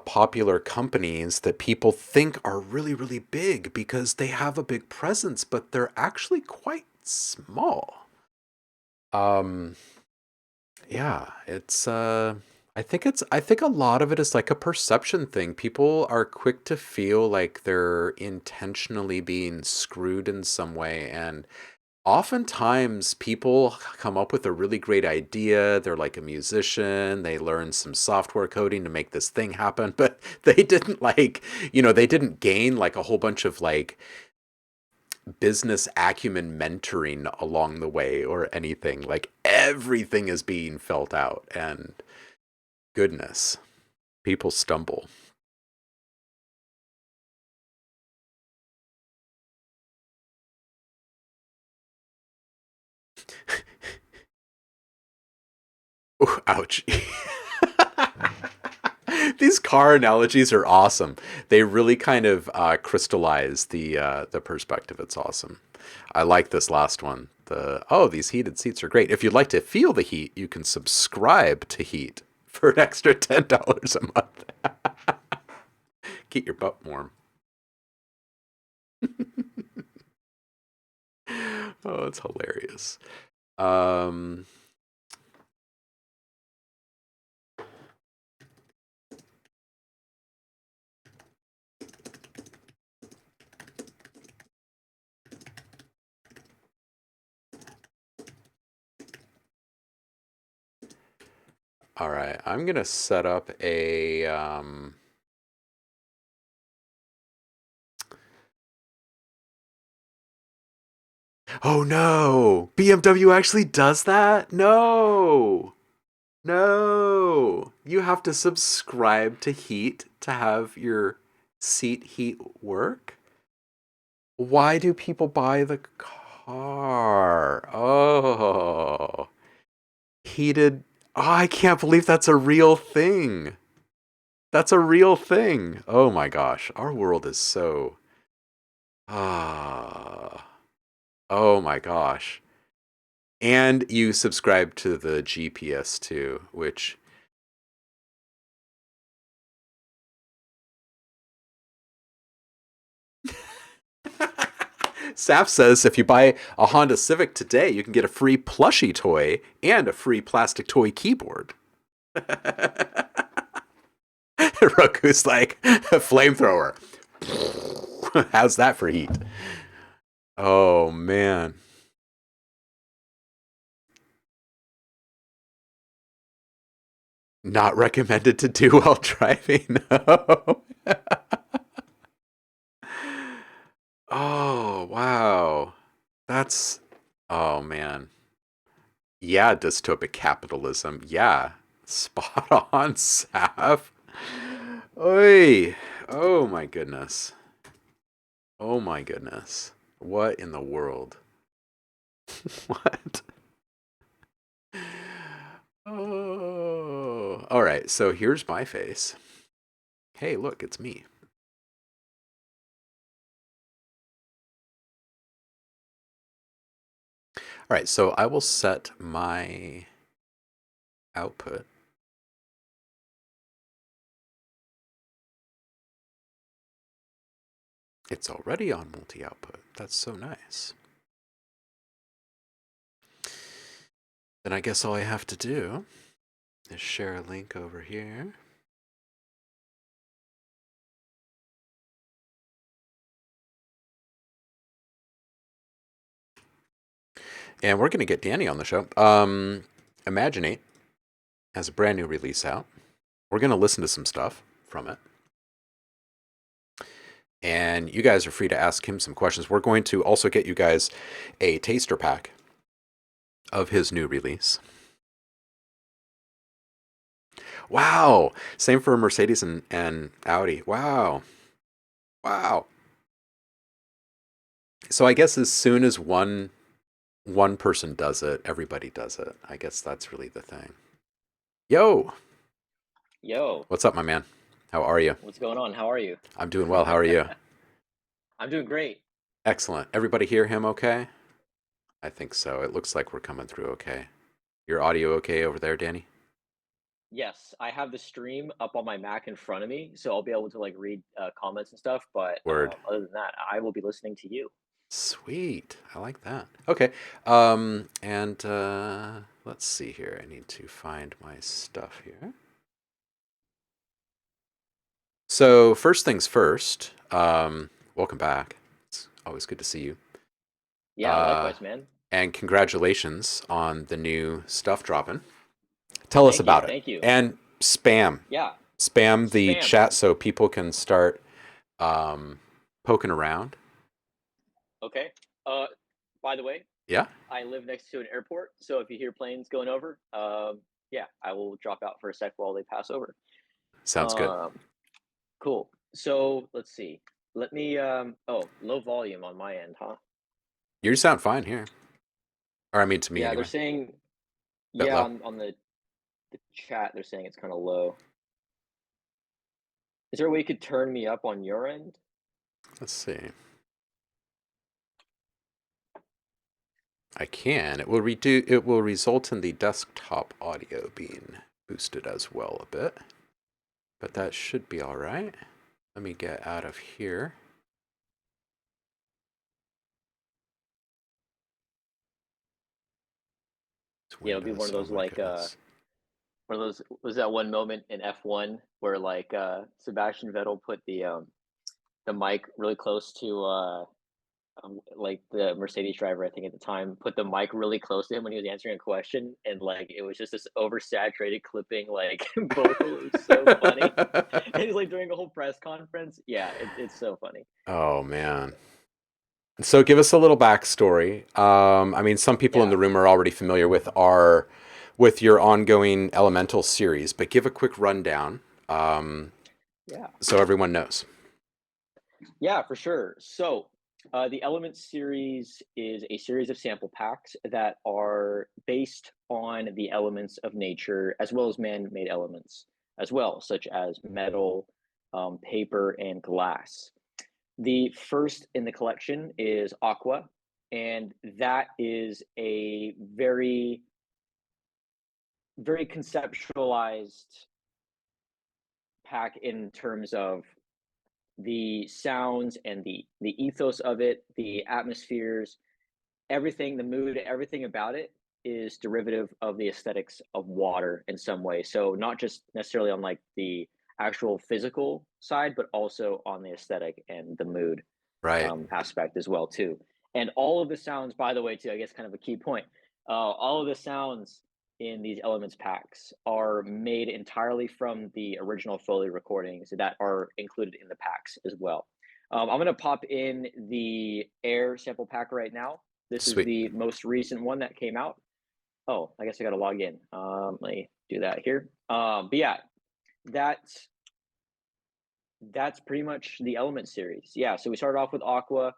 popular companies that people think are really, really big because they have a big presence, but they're actually quite small. Um, yeah, I think a lot of it is like a perception thing. People are quick to feel like they're intentionally being screwed in some way, and oftentimes people come up with a really great idea. They're like a musician, they learn some software coding to make this thing happen, but they didn't they didn't gain like a whole bunch of like business acumen mentoring along the way or anything. Like everything is being felt out, and goodness, people stumble. Ooh, ouch. These car analogies are awesome. They really kind of crystallize the perspective. It's awesome. I like this last one. These heated seats are great. If you'd like to feel the heat, you can subscribe to Heat for an extra $10 a month. Keep your butt warm. Oh, it's hilarious. Um, all right, I'm gonna set up a. Oh no! BMW actually does that? No! No! You have to subscribe to Heat to have your seat heat work? Why do people buy the car? Oh, heated. Oh, I can't believe that's a real thing. That's a real thing. Oh my gosh. Our world is so. Ah. Oh my gosh. And you subscribe to the GPS too, which. Saf says if you buy a Honda Civic today, you can get a free plushie toy and a free plastic toy keyboard. Roku's like a flamethrower. How's that for heat? Oh man. Not recommended to do while driving. No. Oh wow. That's oh man. Yeah, dystopic capitalism. Yeah. Spot on, Saf. Oi. Oh my goodness. Oh my goodness. What in the world? What? Oh. All right, so here's my face. Hey, look, it's me. All right, so I will set my output. It's already on multi-output. That's so nice. Then I guess all I have to do is share a link over here. And we're going to get Danny on the show. Imaginate has a brand new release out. We're going to listen to some stuff from it. And you guys are free to ask him some questions. We're going to also get you guys a taster pack of his new release. Wow. Same for Mercedes and Audi. Wow. Wow. So I guess as soon as one person does it, everybody does it. I guess that's really the thing. Yo, Yo, what's up, my man? How are you? what's going on? How are you? I'm doing well. How are you? I'm doing great. Excellent. Everybody hear him okay? I think so. It looks like we're coming through okay. Your audio okay over there, Danny? Yes, I have the stream up on my Mac in front of me, so I'll be able to like read comments and stuff. But Word. other than that, I will be listening to you. Sweet. I like that. Okay. And let's see here. I need to find my stuff here. So first things first. Welcome back. It's always good to see you. Yeah, Uh, likewise, man. and congratulations on the new stuff dropping. Tell us Thank you, about it. thank you. And Yeah, spam the spam. chat so people can start um, poking around. Okay. Uh, by the way, Yeah, I live next to an airport, so if you hear planes going over, yeah, I will drop out for a sec while they pass over. sounds good. Um, cool. So let's see. Let me. Oh, low volume on my end, huh? You sound fine here, or I mean to me Yeah, they're anyway. saying. Bit Yeah, low. on the chat, they're saying it's kind of low. Is there a way you could turn me up on your end? Let's see. I can. It will result in the desktop audio being boosted as well a bit. But that should be all right. Let me get out of here. It's Yeah, it'll be one Windows. of Oh those my like goodness. one of those was that one moment in F1 where like Sebastian Vettel put the mic really close to like the Mercedes driver, I think at the time, put the mic really close to him when he was answering a question, and like it was just this oversaturated clipping, like vocal. It was so funny. And he's like doing a whole press conference. Yeah, it's so funny. Oh man. So give us a little backstory. I mean, some people in Yeah, the room are already familiar with your ongoing Elemental series, but give a quick rundown yeah. so everyone knows. Yeah, for sure. So, the Element series is a series of sample packs that are based on the elements of nature as well as man made elements as well, such as metal, paper, and glass. The first in the collection is Aqua, and that is a very conceptualized pack in terms of the sounds and the ethos of it, the atmospheres, everything, the mood, everything about it is derivative of the aesthetics of water in some way. So not just necessarily on like the actual physical side, but also on the aesthetic and the mood Right. aspect as well too. And all of the sounds, by the way, too, I guess kind of a key point. All of the sounds in these elements packs are made entirely from the original Foley recordings that are included in the packs as well. I'm going to pop in the Air sample pack right now. This is Sweet. the most recent one that came out. Oh, I guess I got to log in. Let me do that here. But yeah, that's that's pretty much the Element series. Yeah, so we started off with Aqua,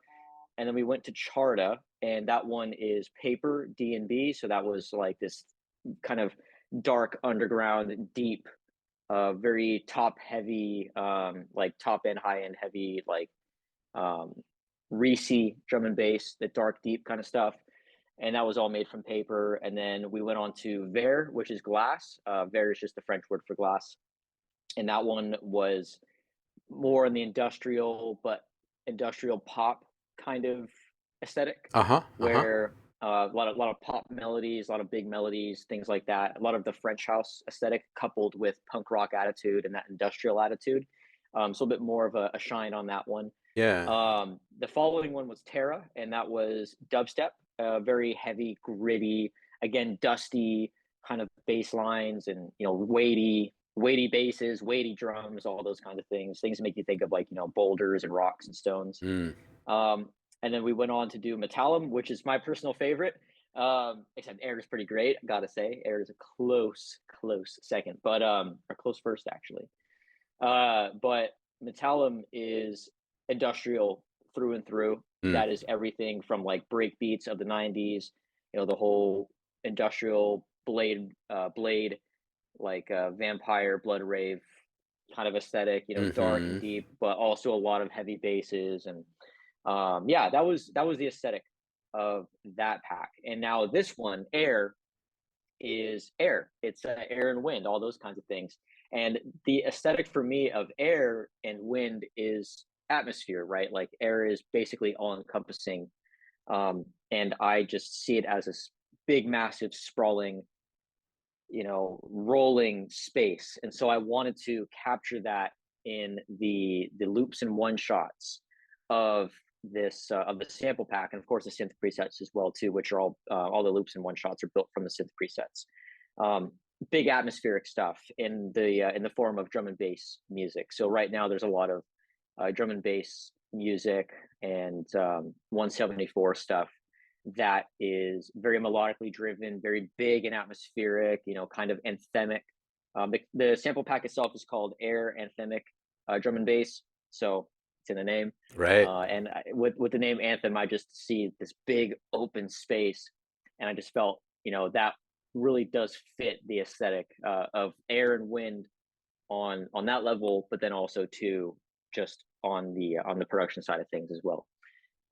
and then we went to Charta, and that one is paper D&B. So that was like this kind of dark underground, deep, very top heavy, like top end, high end heavy, like um, Reese drum and bass, the dark, deep kind of stuff. And that was all made from paper. And then we went on to Verre, which is glass. Verre is just the French word for glass. And that one was more in the industrial, but industrial pop kind of aesthetic, Uh huh. Uh huh. where a lot of pop melodies, a lot of big melodies, things like that. A lot of the French house aesthetic coupled with punk rock attitude and that industrial attitude. So a bit more of a shine on that one. Yeah. The following one was Terra, and that was dubstep, very heavy, gritty, again dusty kind of bass lines, and weighty basses, weighty drums, all those kinds of things. Things that make you think of like boulders and rocks and stones. Mm. Um, and then we went on to do Metallum, which is my personal favorite. Except Air is pretty great, gotta say. Air is a close second, but or close first actually. But Metallum is industrial through and through. Mm. That is everything from like break beats of the 90s, the whole industrial blade, like vampire blood rave kind of aesthetic, dark and Mm-hmm. deep, but also a lot of heavy basses. And yeah, that was the aesthetic of that pack. And now this one, Air, is air. It's air and wind, all those kinds of things. And the aesthetic for me of air and wind is atmosphere, right? Like air is basically all encompassing. And I just see it as this big, massive, sprawling, rolling space. And so I wanted to capture that in the loops and one shots of this of the sample pack, and of course the synth presets as well too, which are all the loops and one shots are built from the synth presets. um, Big atmospheric stuff in the form of drum and bass music. So right now there's a lot of drum and bass music and 174 stuff that is very melodically driven, very big and atmospheric, kind of anthemic. The sample pack itself is called Air Anthemic Drum and Bass, so it's in the name. Right. With the name Anthem, I just see this big open space, and I just felt that really does fit the aesthetic of air and wind on that level, but then also too just on the production side of things as well.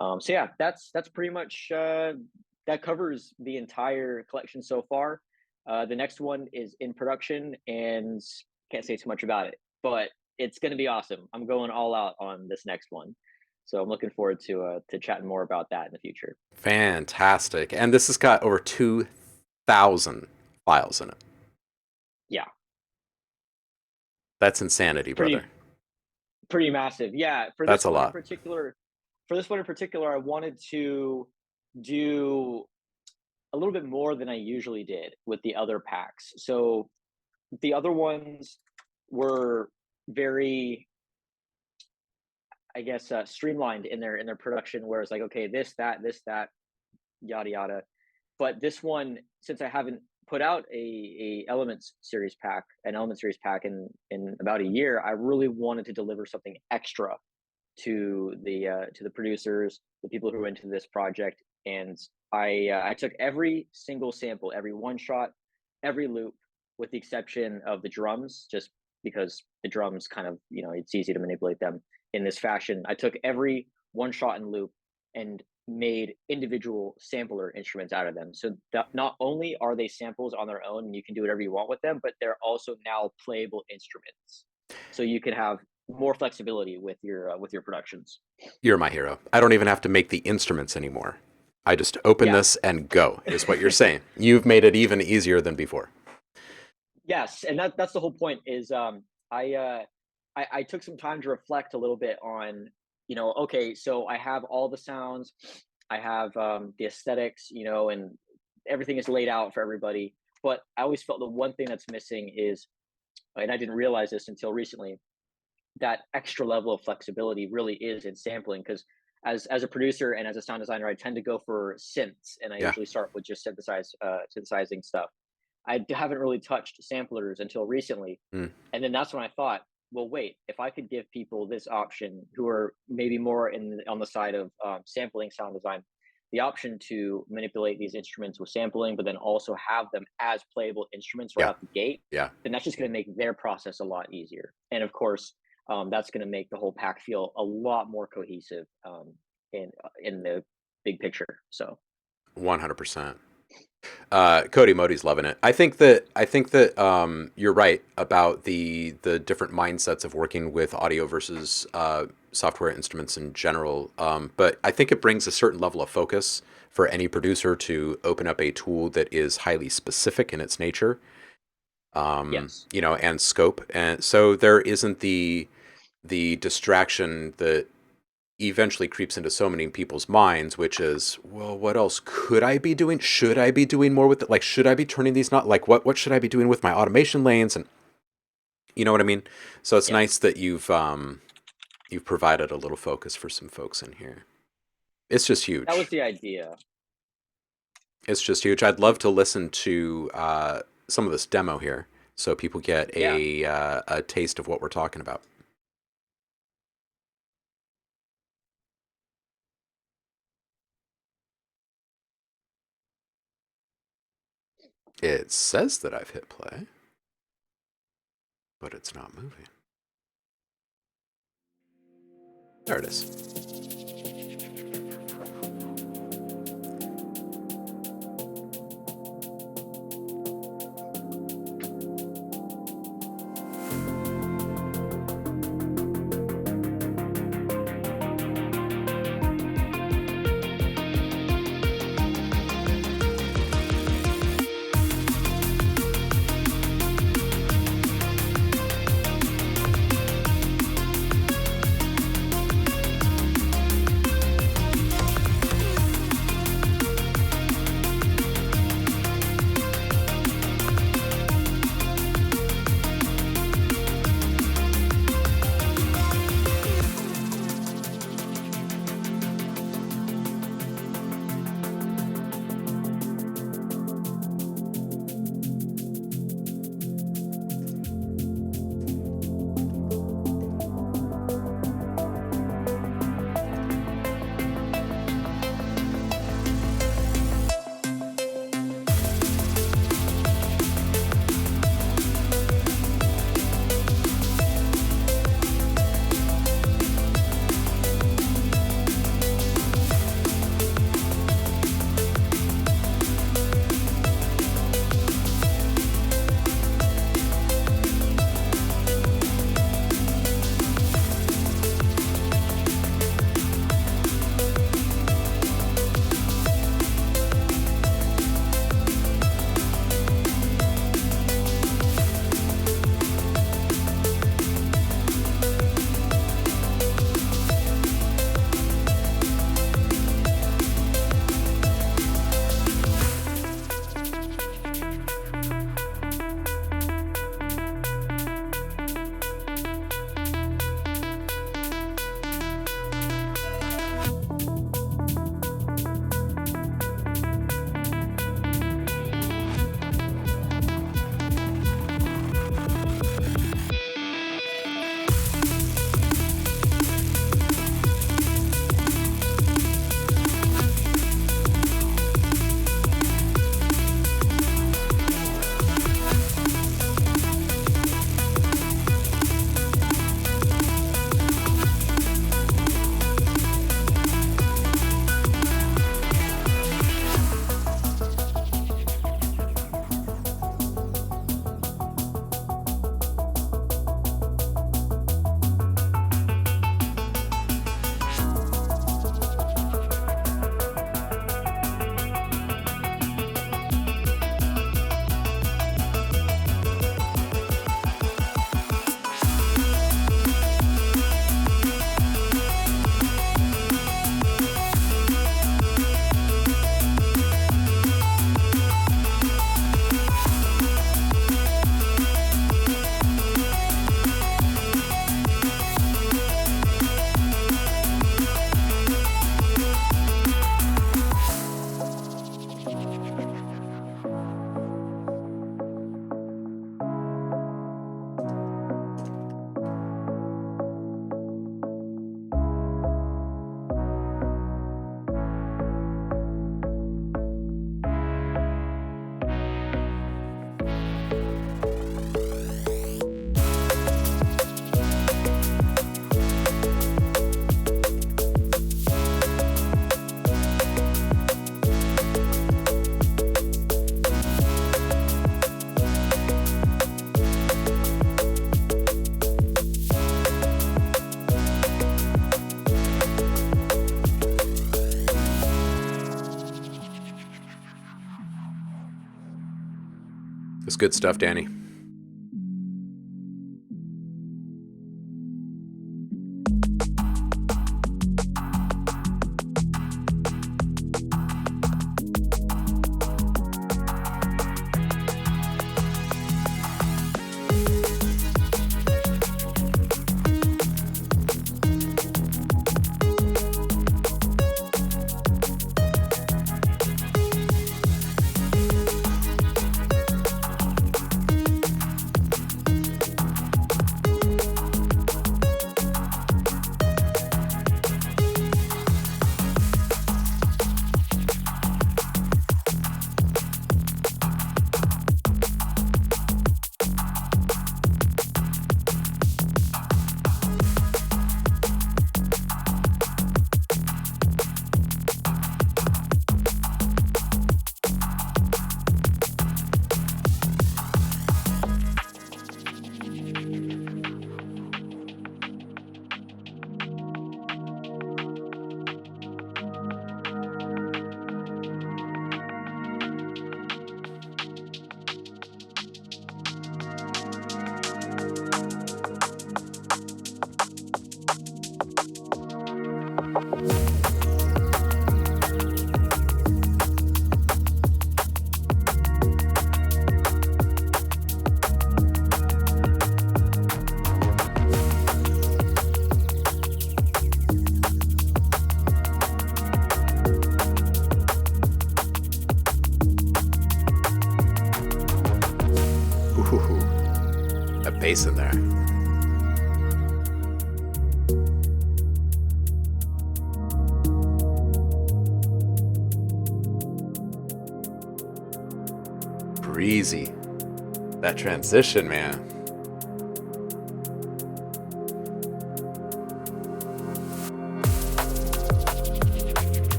So yeah, that's pretty much that covers the entire collection so far. The next one is in production, and can't say too much about it, but it's going to be awesome. I'm going all out on this next one, so I'm looking forward to chatting more about that in the future. Fantastic. And this has got over 2,000 files in it. Yeah, That's insanity, brother. pretty massive. Yeah, That's a lot. For this one in particular, I wanted to do a little bit more than I usually did with the other packs. So the other ones were very, I guess, streamlined in their production, where it's like, okay, this, that, yada yada. But this one, since I haven't put out a an element series pack in about a year, I really wanted to deliver something extra to the producers, the people who are into this project, and I took every single sample, every one shot, every loop, with the exception of the drums, just because the drums kind of, it's easy to manipulate them in this fashion. I took every one shot and loop and made individual sampler instruments out of them. So that not only are they samples on their own and you can do whatever you want with them, but they're also now playable instruments. So you can have more flexibility with your productions. You're my hero. I don't even have to make the instruments anymore. I just open Yeah. this and go, is what you're saying. You've made it even easier than before. Yes, and that's the whole point. Is I took some time to reflect a little bit on, okay, so I have all the sounds, I have the aesthetics, and everything is laid out for everybody. But I always felt the one thing that's missing is, and I didn't realize this until recently, that extra level of flexibility really is in sampling. Because as a producer and as a sound designer, I tend to go for synths, and I Yeah. usually start with just synthesizing stuff. Haven't really touched samplers until recently. Mm. And then that's when I thought, well, wait, if I could give people this option who are maybe more on the side of sampling sound design, the option to manipulate these instruments with sampling, but then also have them as playable instruments right Yeah. out the gate, Yeah. then that's just going to make their process a lot easier. And of course, that's going to make the whole pack feel a lot more cohesive in the big picture. So 100%. Cody Modi's loving it. I think that you're right about the different mindsets of working with audio versus software instruments in general. But I think it brings a certain level of focus for any producer to open up a tool that is highly specific in its nature, yes, and scope. And so there isn't the distraction that eventually creeps into so many people's minds, which is, well, what else could I be doing? Should I be doing more with it? Like, should I be turning these not like what should I be doing with my automation lanes? And you know what I mean? So it's yeah, nice that you've provided a little focus for some folks in here. It's just that was huge. the idea. It's just huge. I'd love to listen to some of this demo here so people get Yeah. a taste of what we're talking about. It says that I've hit play, but it's not moving. There it is. That's good stuff, Danny. Ooh, a bass in there. Breezy. That transition, man.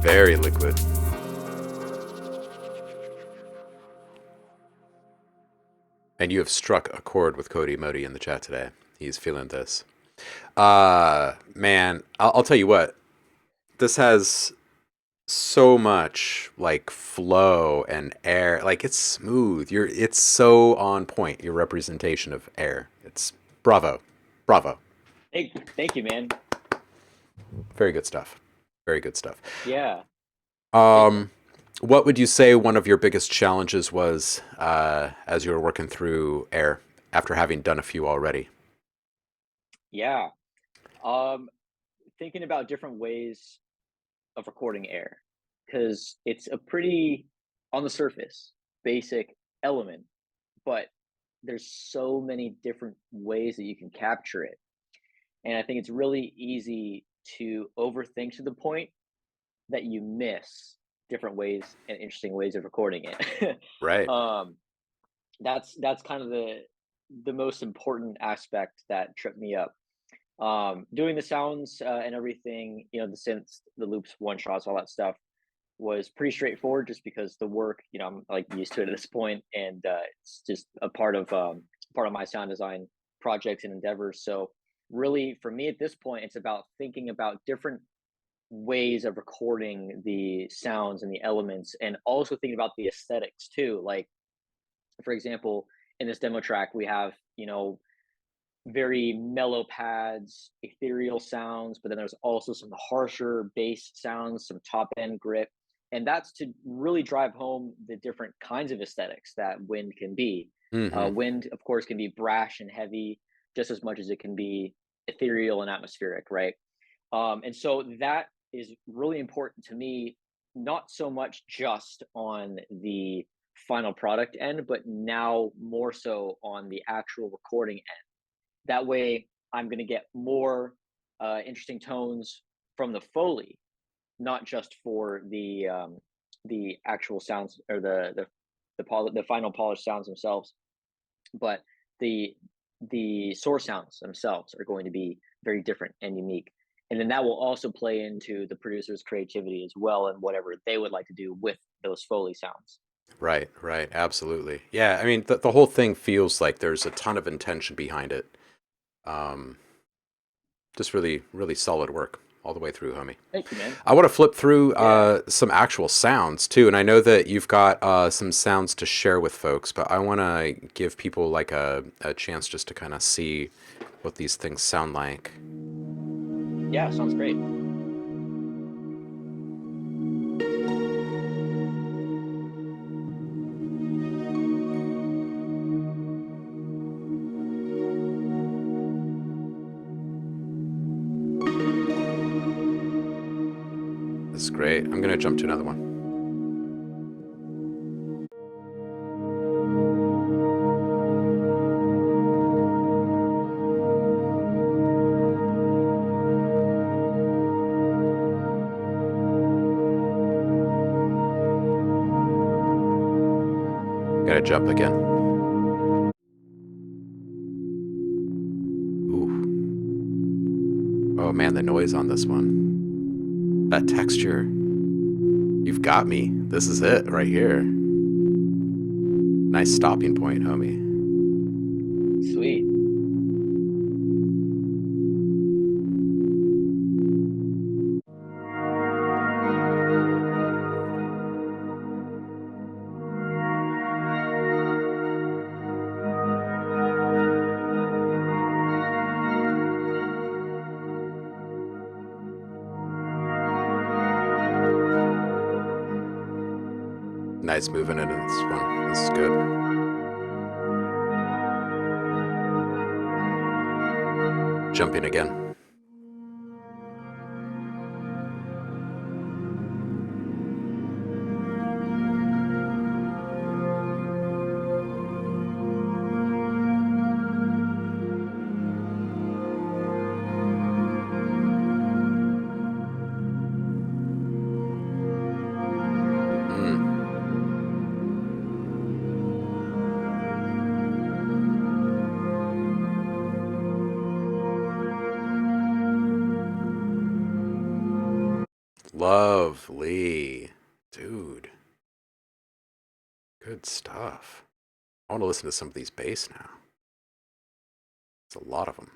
Very liquid. And you have struck a chord with Cody Modi in the chat today. He's feeling this. Man, I'll tell you what. This has so much like flow and air. Like it's smooth. It's so on point. Your representation of air. It's bravo. Bravo. Thank you, man. Very good stuff. Very good stuff. Yeah. What would you say one of your biggest challenges was as you were working through air after having done a few already? Yeah. Um, Thinking about different ways of recording air, because it's a pretty, on the surface, basic element, but there's so many different ways that you can capture it. And I think it's really easy to overthink to the point that you miss different ways and interesting ways of recording it. Right. um, that's kind of the most important aspect that tripped me up. Doing the sounds and everything, the synths, the loops, one shots, all that stuff was pretty straightforward just because the work, I'm like used to it at this point, and it's just a part of my sound design projects and endeavors. So really, for me at this point, it's about thinking about different ways of recording the sounds and the elements, and also thinking about the aesthetics too. Like, for example, in this demo track, we have very mellow pads, ethereal sounds, but then there's also some harsher bass sounds, some top end grit. And that's to really drive home the different kinds of aesthetics that wind can be. Mm-hmm. Wind, of course, can be brash and heavy just as much as it can be ethereal and atmospheric, right? And so that is really important to me, not so much just on the final product end, but now more so on the actual recording end. That way, I'm going to get more interesting tones from the Foley, not just for the actual sounds or the final polished sounds themselves, but the the source sounds themselves are going to be very different and unique. And then that will also play into the producer's creativity as well and whatever they would like to do with those Foley sounds. Right, right, absolutely. Yeah, I mean, the whole thing feels like there's a ton of intention behind it. Um, just really, really solid work all the way through, homie. Thank you, man. I want to flip through Yeah. some actual sounds too, and I know that you've got some sounds to share with folks, but I want to give people like a chance just to kind of see what these things sound like. Yeah, sounds great. This is great. I'm gonna jump to another one. Gotta jump again. Ooh. Oh man, the noise on this one. That texture. You've got me. This is it right here. Nice stopping point, homie. Sweet. Nice moving into this one. This is good. Jumping again. Lovely. Dude. Good stuff. I want to listen to some of these bass now. It's a lot of them.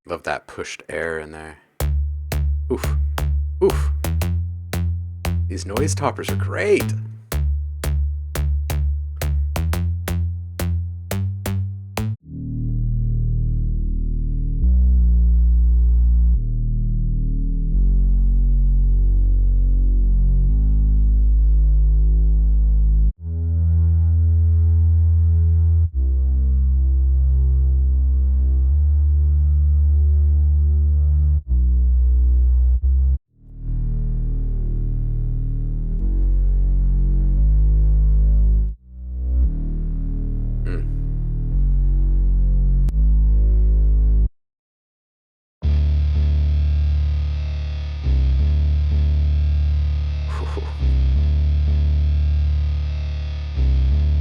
Love that pushed air in there. Oof. Oof. These noise toppers are great.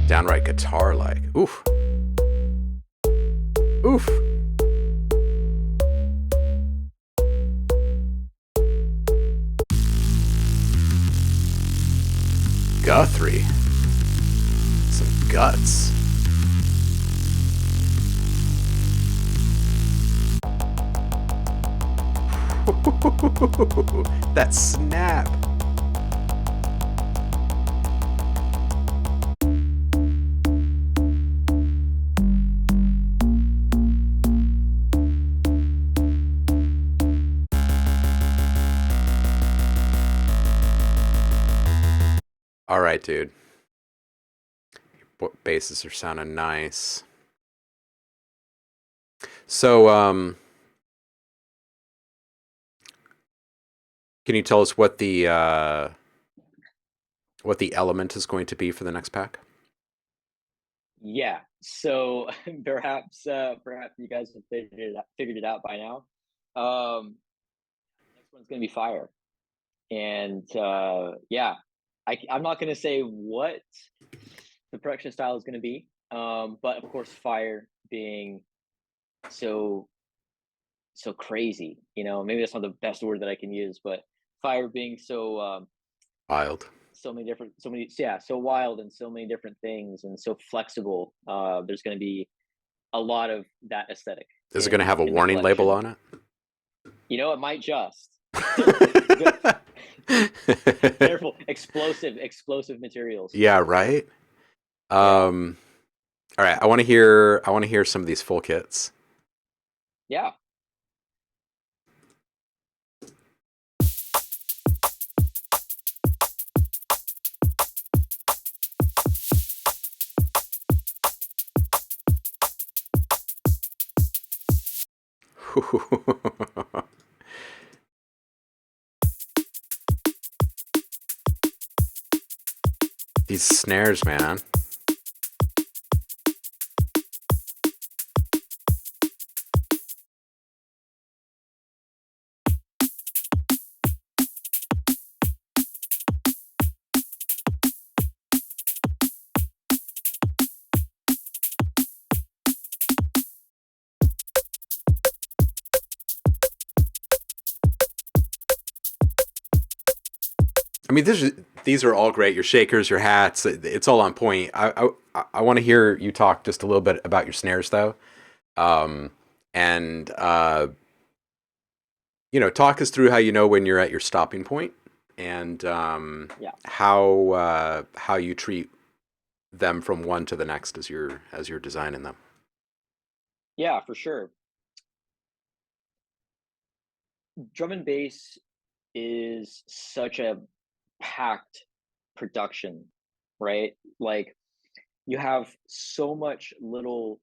Downright guitar-like. Oof. Oof. Guthrie. Some guts. That snap. All right, dude. Basses are sounding nice. So, can you tell us what the element is going to be for the next pack? Yeah. So perhaps you guys have figured it out by now. Next one's gonna be fire. And yeah, I'm not gonna say what the production style is gonna be But of course, fire being so so crazy, maybe that's not the best word that I can use, but fire being so Wild. so many different, so many, yeah, so wild and so many different things and so flexible. There's going to be a lot of that aesthetic Is it going to have a in the warning label collection. on it? It might just. So good, careful, explosive materials. Yeah, right. Yeah, All right, I want to hear some of these full kits. yeah. These snares, man. I mean, these are all great. Your shakers, your hats, it's all on point. I want to hear you talk just a little bit about your snares, though, um, and talk us through how you know when you're at your stopping point, and Yeah, how you treat them from one to the next as you're designing them. yeah, for sure. Drum and bass is such a packed production, right? Like you have so much little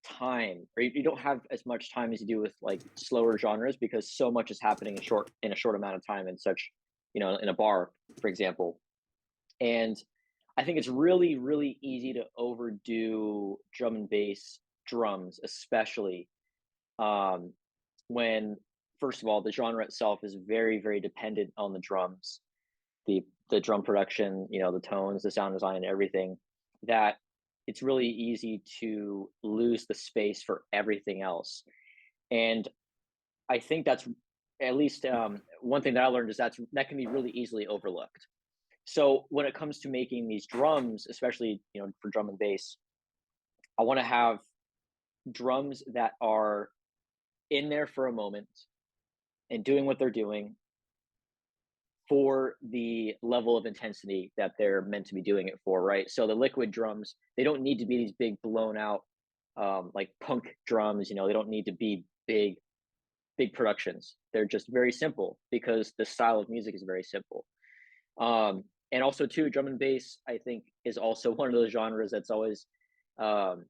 time, or you don't have as much time as you do with like slower genres because so much is happening in a short amount of time in such, in a bar, for example. And I think it's really, really easy to overdo drum and bass drums, especially um, when, first of all, the genre itself is very, very dependent on the drums, the drum production, the tones, the sound design, and everything. That it's really easy to lose the space for everything else. And I think that's at least one thing that I learned is that can be really easily overlooked. So when it comes to making these drums, especially for drum and bass, I want to have drums that are in there for a moment and doing what they're doing for the level of intensity that they're meant to be doing it for, right? So the liquid drums, they don't need to be these big blown out like punk drums, they don't need to be big productions. They're just very simple because the style of music is very simple. And also too, drum and bass, I think, is also one of those genres that's always um,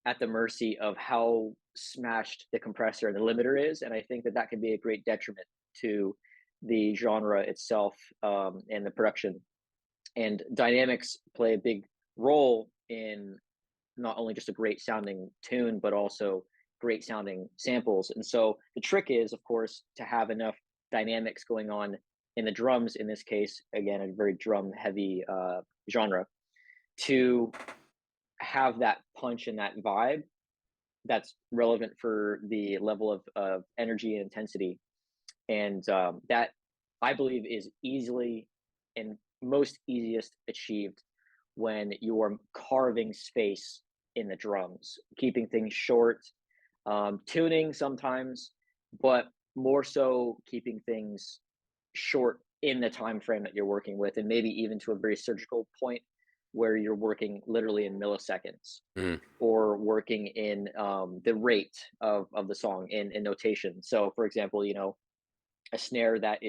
at the mercy of how smashed the compressor and the limiter is, and I think that that can be a great detriment to the genre itself and the production. And dynamics play a big role in not only just a great sounding tune, but also great sounding samples. And so the trick is, of course, to have enough dynamics going on in the drums, in this case, again, a very drum heavy genre, to have that punch and that vibe that's relevant for the level of energy and intensity. And that I believe is easily and most easiest achieved when you are carving space in the drums, keeping things short, tuning sometimes, but more so keeping things short in the time frame that you're working with, and maybe even to a very surgical point where you're working literally in milliseconds Mm, or working in the rate of the song in notation. So, for example, a snare that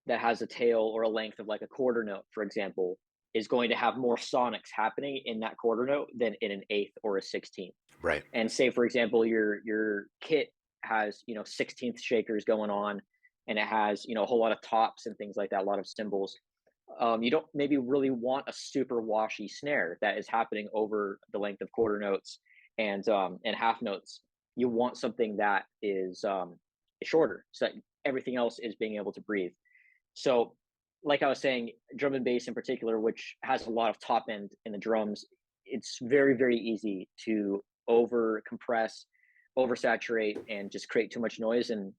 has a tail or a length of like a quarter note, for example, is going to have more sonics happening in that quarter note than in an eighth or a 16th. right. And say, for example, your kit has 16th shakers going on, and it has a whole lot of tops and things like that, a lot of cymbals. You don't maybe really want a super washy snare that is happening over the length of quarter notes and half notes. You want something that is shorter, so that everything else is being able to breathe. So, like I was saying, drum and bass in particular, which has a lot of top end in the drums, it's very, very easy to over compress, oversaturate, and just create too much noise. And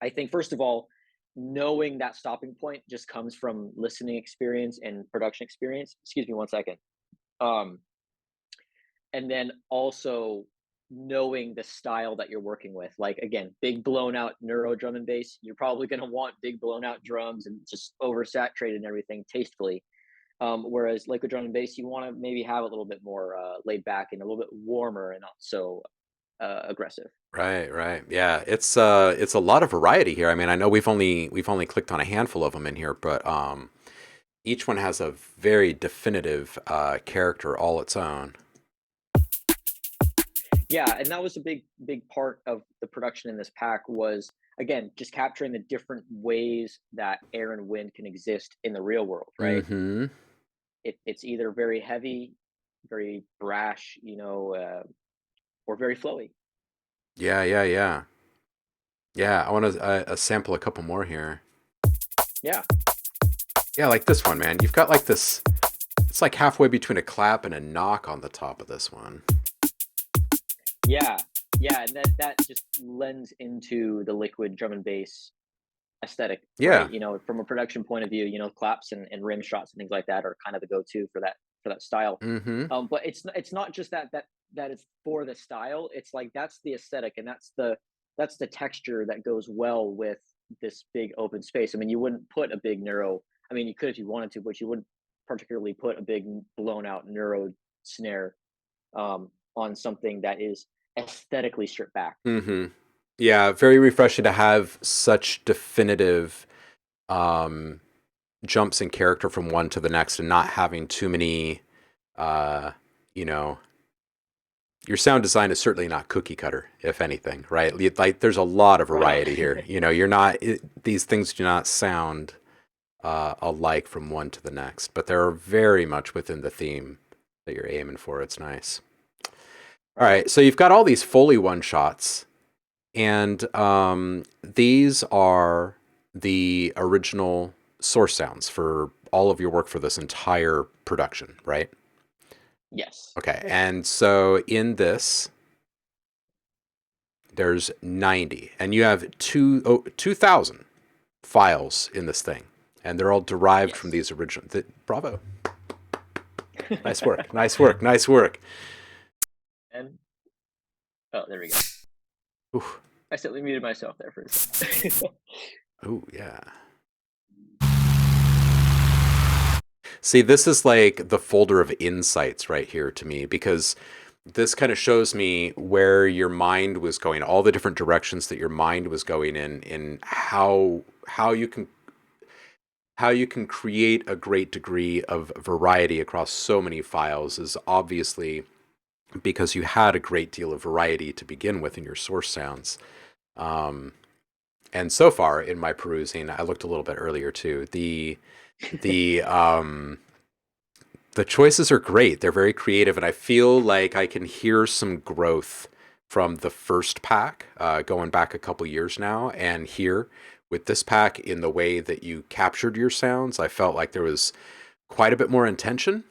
I think first of all, knowing that stopping point just comes from listening experience and production experience. Excuse me one second. Um, and then also knowing the style that you're working with. Like again, big blown out neuro drum and bass, you're probably going to want big blown out drums and just oversaturated and everything tastefully. Whereas liquid drum and bass, you want to maybe have a little bit more laid back and a little bit warmer and not so aggressive. Right, right. Yeah, it's a lot of variety here. I mean, I know we've only clicked on a handful of them in here, but each one has a very definitive character all its own. Yeah, and that was a big part of the production in this pack was again just capturing the different ways that air and wind can exist in the real world, right? Mm-hmm. It's either very heavy, very brash, or very flowy. Yeah, yeah, yeah. Yeah, I want to sample a couple more here. Yeah, Yeah, like this one, man. You've got like this. It's like halfway between a clap and a knock on the top of this one. yeah, yeah, and that just lends into the liquid drum and bass aesthetic, Yeah. right? From a production point of view, claps and rim shots and things like that are kind of the go-to for that style. Mm-hmm. But it's not just that it's for the style. It's like that's the aesthetic and that's the texture that goes well with this big open space. I mean, you wouldn't put a big neuro. I mean, you could if you wanted to, but you wouldn't particularly put a big blown out neuro snare on something that is aesthetically stripped back. Mm-hmm. Yeah, very refreshing to have such definitive um, jumps in character from one to the next, and not having too many. Uh, you know, your sound design is certainly not cookie cutter, if anything, right? Like, there's a lot of Right on. variety here. You're not these things do not sound alike from one to the next, but they're very much within the theme that you're aiming for. It's nice. All right, so you've got all these Foley one shots, and these are the original source sounds for all of your work for this entire production, right? Yes. Okay, and so in this, there's 90, and you have 2,000 files in this thing, and they're all derived from Yes. these original. Bravo! Nice work! Nice work! Nice work! And oh, there we go. Ooh. I simply muted myself there for a second. Oh yeah. See, this is like the folder of insights right here to me, because this kind of shows me where your mind was going, all the different directions that your mind was going in how you can create a great degree of variety across so many files is obviously because you had a great deal of variety to begin with in your source sounds. And so far in my perusing, I looked a little bit earlier too. The the choices are great. They're very creative, and I feel like I can hear some growth from the first pack, going back a couple years now, and here with this pack in the way that you captured your sounds. I felt like there was quite a bit more intention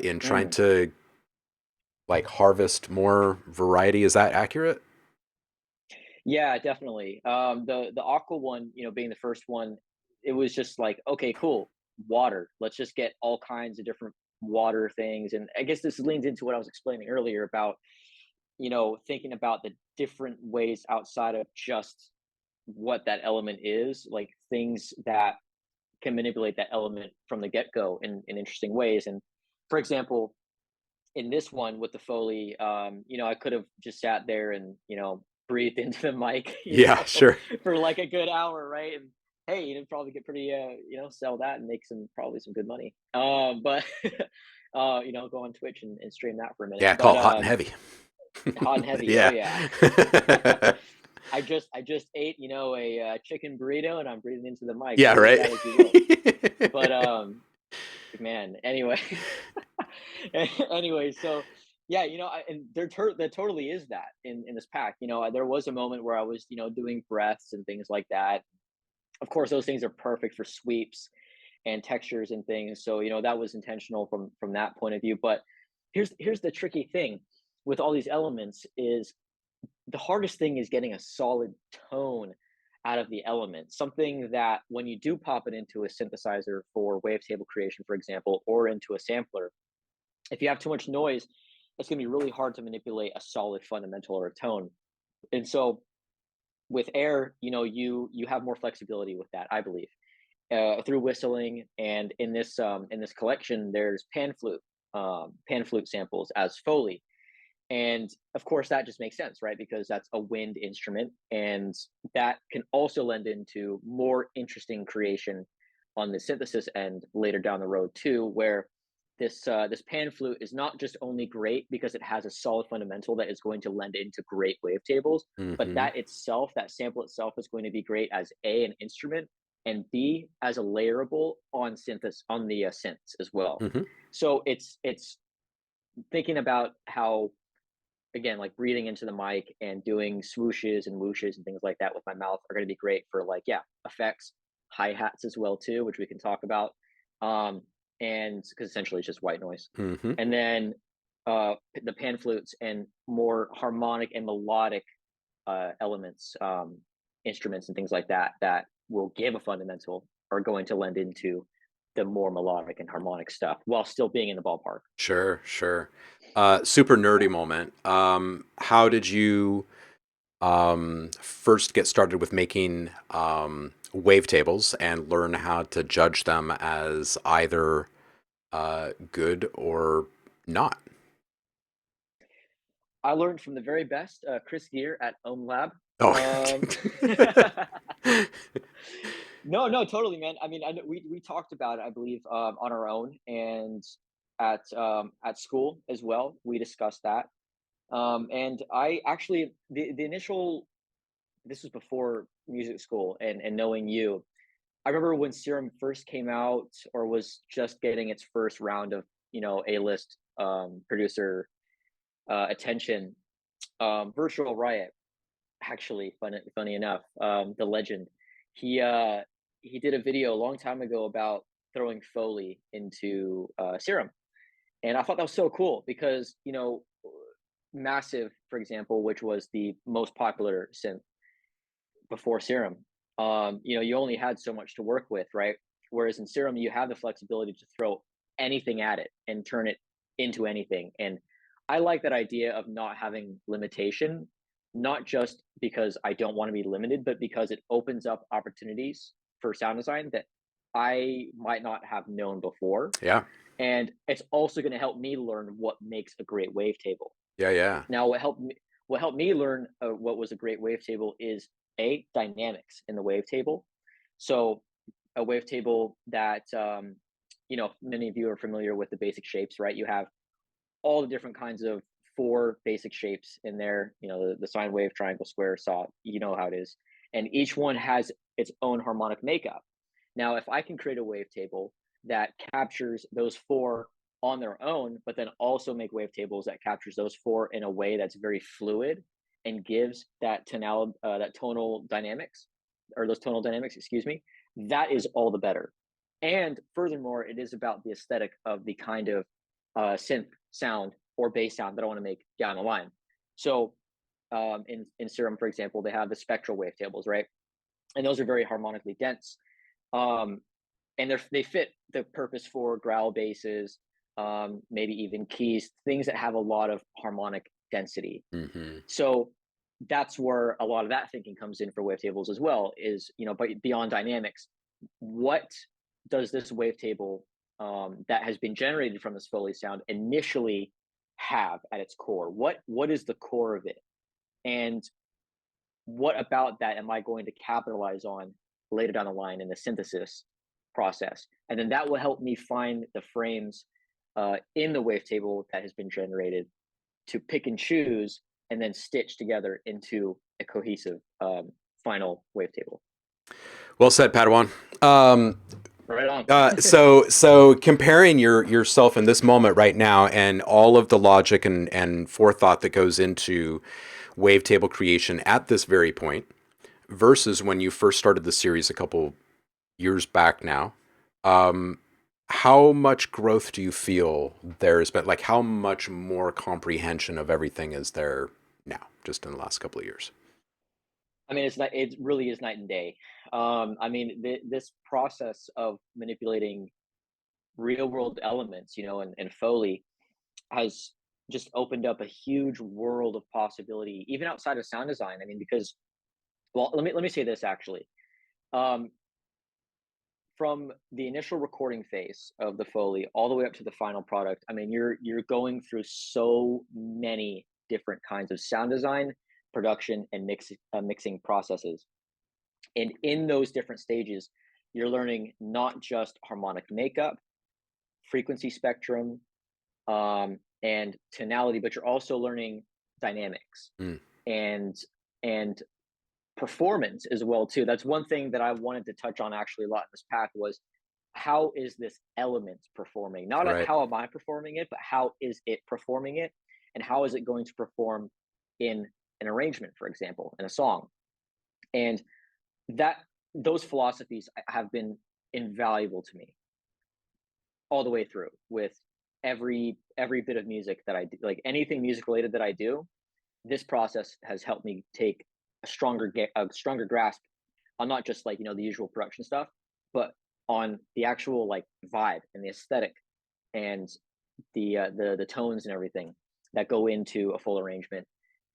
in trying Mm. to like harvest more variety. Is that accurate? Yeah, definitely. The aqua one, being the first one, it was just like, okay, cool, water. Let's just get all kinds of different water things. And I guess this leans into what I was explaining earlier about, thinking about the different ways outside of just what that element is, like things that can manipulate that element from the get-go in interesting ways. And for example, in this one with the Foley, I could have just sat there and, breathed into the mic, Yeah, sure. for like a good hour, right? And hey, you'd probably get pretty, sell that and make probably some good money. But, go on Twitch and stream that for a minute. Yeah, call But it hot and heavy. hot and heavy, oh Yeah. yeah. I just ate, a chicken burrito and I'm breathing into the mic. Yeah, So take right. that as you will. But man, anyway. Anyway, so yeah, and there totally is that in this pack. There was a moment where I was, doing breaths and things like that. Of course, those things are perfect for sweeps and textures and things. So that was intentional from that point of view. But here's the tricky thing with all these elements is the hardest thing is getting a solid tone out of the element. Something that when you do pop it into a synthesizer for wavetable creation, for example, or into a sampler, if you have too much noise, it's going to be really hard to manipulate a solid fundamental or a tone. And so with air, you have more flexibility with that, I believe, through whistling. And in this collection, there's pan flute samples as Foley, and of course that just makes sense, right? Because that's a wind instrument, and that can also lend into more interesting creation on the synthesis end later down the road too, where this pan flute is not just only great because it has a solid fundamental that is going to lend into great wavetables, but Mm-hmm. that itself, that sample itself, is going to be great as A, an instrument, and B, as a layerable on synthesis on the synths as well. Mm-hmm. So it's thinking about how, again, like breathing into the mic and doing swooshes and whooshes and things like that with my mouth are going to be great for, like, yeah, effects, hi-hats as well too, which we can talk about. um and because essentially it's just white noise. Mm-hmm. And then the pan flutes and more harmonic and melodic elements, instruments and things like that that will give a fundamental are going to lend into the more melodic and harmonic stuff while still being in the ballpark. Sure, sure. Super nerdy moment. How did you first get started with making wavetables and learn how to judge them as either good or not? I learned from the very best, Chris Gear at OhmLab. Oh, Um, no, no, totally, man. I mean, I know we talked about it, I believe, on our own, and at school as well. We discussed that. And I actually the initial this was before music school and knowing you. I remember when Serum first came out or was just getting its first round of, A-list producer attention. Virtual Riot, actually, funny enough, the legend, he uh he did a video a long time ago about throwing Foley into Serum, and I thought that was so cool because, Massive, for example, which was the most popular synth before Serum, you only had so much to work with, right? Whereas in Serum, you have the flexibility to throw anything at it and turn it into anything. And I like that idea of not having limitation, not just because I don't want to be limited, but because it opens up opportunities for sound design that I might not have known before. yeah, And it's also going to help me learn what makes a great wavetable. yeah, yeah. Now, what helped me learn what was a great wavetable is a dynamics in the wavetable. So a wavetable that many of you are familiar with the basic shapes, right? You have all the different kinds of four basic shapes in there. The sine wave, triangle, square, saw. You know how it is, and each one has its own harmonic makeup. Now, if I can create a wavetable that captures those four on their own, but then also make wavetables that captures those four in a way that's very fluid and gives that tonal dynamics, or those tonal dynamics, excuse me, that is all the better. And furthermore, it is about the aesthetic of the kind of synth sound or bass sound that I want to make down the line. So in Serum, for example, they have the spectral wavetables, right? And those are very harmonically dense. Um, and they fit the purpose for growl basses, maybe even keys, things that have a lot of harmonic density. Mm-hmm. So that's where a lot of that thinking comes in for wavetables as well. Is, but beyond dynamics, what does this wavetable that has been generated from this Foley sound initially have at its core? What is the core of it, and what about that am I going to capitalize on later down the line in the synthesis process? And then that will help me find the frames in the wavetable that has been generated to pick and choose and then stitch together into a cohesive final wavetable. Well said, Padawan. Um, Right on. so comparing yourself in this moment right now and all of the logic and forethought that goes into wavetable creation at this very point versus when you first started the series a couple years back now, how much growth do you feel there's been? Like, how much more comprehension of everything is there now, just in the last couple of years? I mean, it really is night and day. I mean, this process of manipulating real world elements, and Foley has just opened up a huge world of possibility, even outside of sound design. I mean, because, well, let me say this actually. Um, from the initial recording phase of the Foley all the way up to the final product, I mean, you're going through so many different kinds of sound design, production, and mixing processes. And in those different stages, you're learning not just harmonic makeup, frequency spectrum, and tonality, but you're also learning dynamics Mm, and and performance as well too. That's one thing that I wanted to touch on actually a lot in this path was how is this element performing? Not right. how am I performing it, but how is it performing it, and how is it going to perform in an arrangement, for example, in a song. And that those philosophies have been invaluable to me all the way through with every bit of music that I do, like anything music related that I do. This process has helped me take a stronger grasp on not just like the usual production stuff, but on the actual like vibe and the aesthetic and the tones and everything that go into a full arrangement.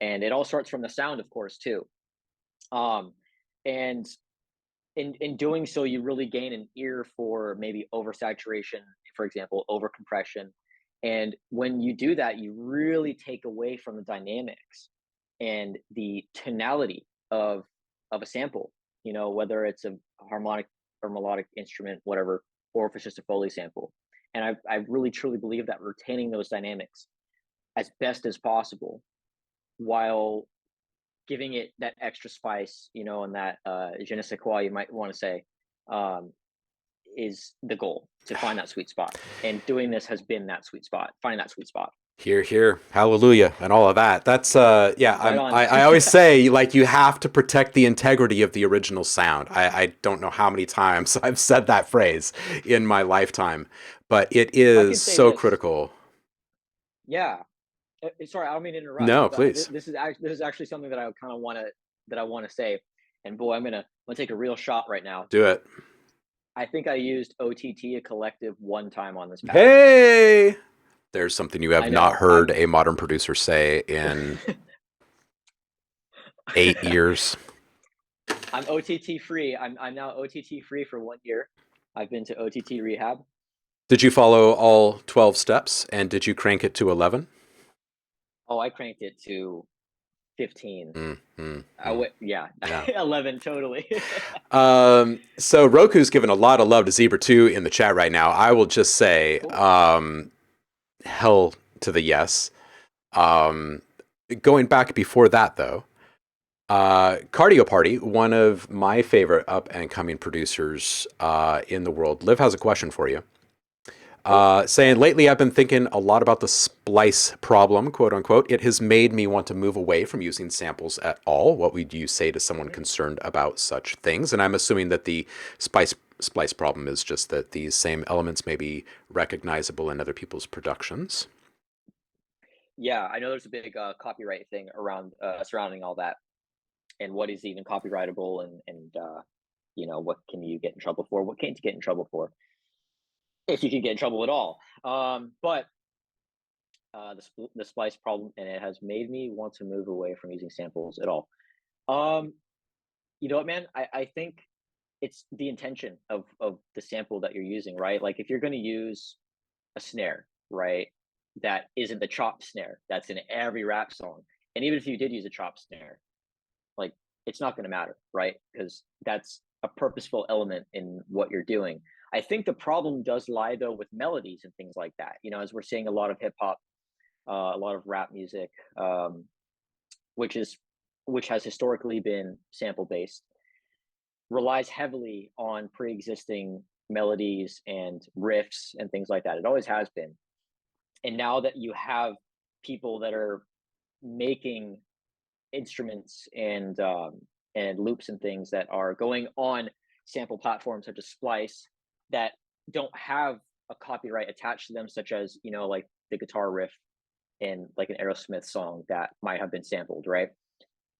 And it all starts from the sound, of course, too. Um, and in doing so, you really gain an ear for maybe oversaturation, for example, overcompression. And when you do that, you really take away from the dynamics and the tonality of a sample, whether it's a harmonic or melodic instrument, whatever, or if it's just a Foley sample. And I really truly believe that retaining those dynamics as best as possible while giving it that extra spice, and that je ne sais quoi you might want to say, um, is the goal to find that sweet spot. And doing this has been that sweet spot, finding that sweet spot. Here, here, hallelujah, and all of that. That's yeah. Right on. I always say like you have to protect the integrity of the original sound. I don't know how many times I've said that phrase in my lifetime, but it I is can say so this. critical. Yeah. Sorry, I don't mean to interrupt, No, but please this is actually something that I kind of want to say. And boy, I'm gonna take a real shot right now. do it. I think I used OTT a collective one time on this path. Hey, there's something you have I not know. heard a modern producer say in 8 years. I'm OTT free. I'm now OTT free for 1 year. I've been to OTT rehab. Did you follow all 12 steps and did you crank it to 11? Oh, I cranked it to 15. Mm, mm, I mm. went, yeah, Yeah. 11 totally. So Roku's given a lot of love to Zebra 2 in the chat right now. I will just say, Cool. hell to the yes. Um, Going back before that, though, Cardio Party, one of my favorite up and coming producers in the world. Liv has a question for you. Cool. Saying Yeah. lately I've been thinking a lot about the splice problem, quote unquote. It has made me want to move away from using samples at all. What would you say to someone Mhm. concerned about such things? And I'm assuming that the splice problem is just that these same elements may be recognizable in other people's productions. Yeah, I know there's a big copyright thing around surrounding all that, and what is even copyrightable, and what can you get in trouble for? What can't you get in trouble for? If you can get in trouble at all. But the splice problem, and it has made me want to move away from using samples at all. Um, you know what, man? I think it's the intention of the sample that you're using, right? Like if you're going to use a snare, right, that isn't the chop snare that's in every rap song, and even if you did use a chop snare, like it's not going to matter, right? Because that's a purposeful element in what you're doing. I think the problem does lie though with melodies and things like that. As we're seeing a lot of hip hop, a lot of rap music, which is which has historically been sample based, relies heavily on pre-existing melodies and riffs and things like that. It always has been. And now that you have people that are making instruments and loops and things that are going on sample platforms such as Splice that don't have a copyright attached to them, such as, like the guitar riff in like an Aerosmith song that might have been sampled, right?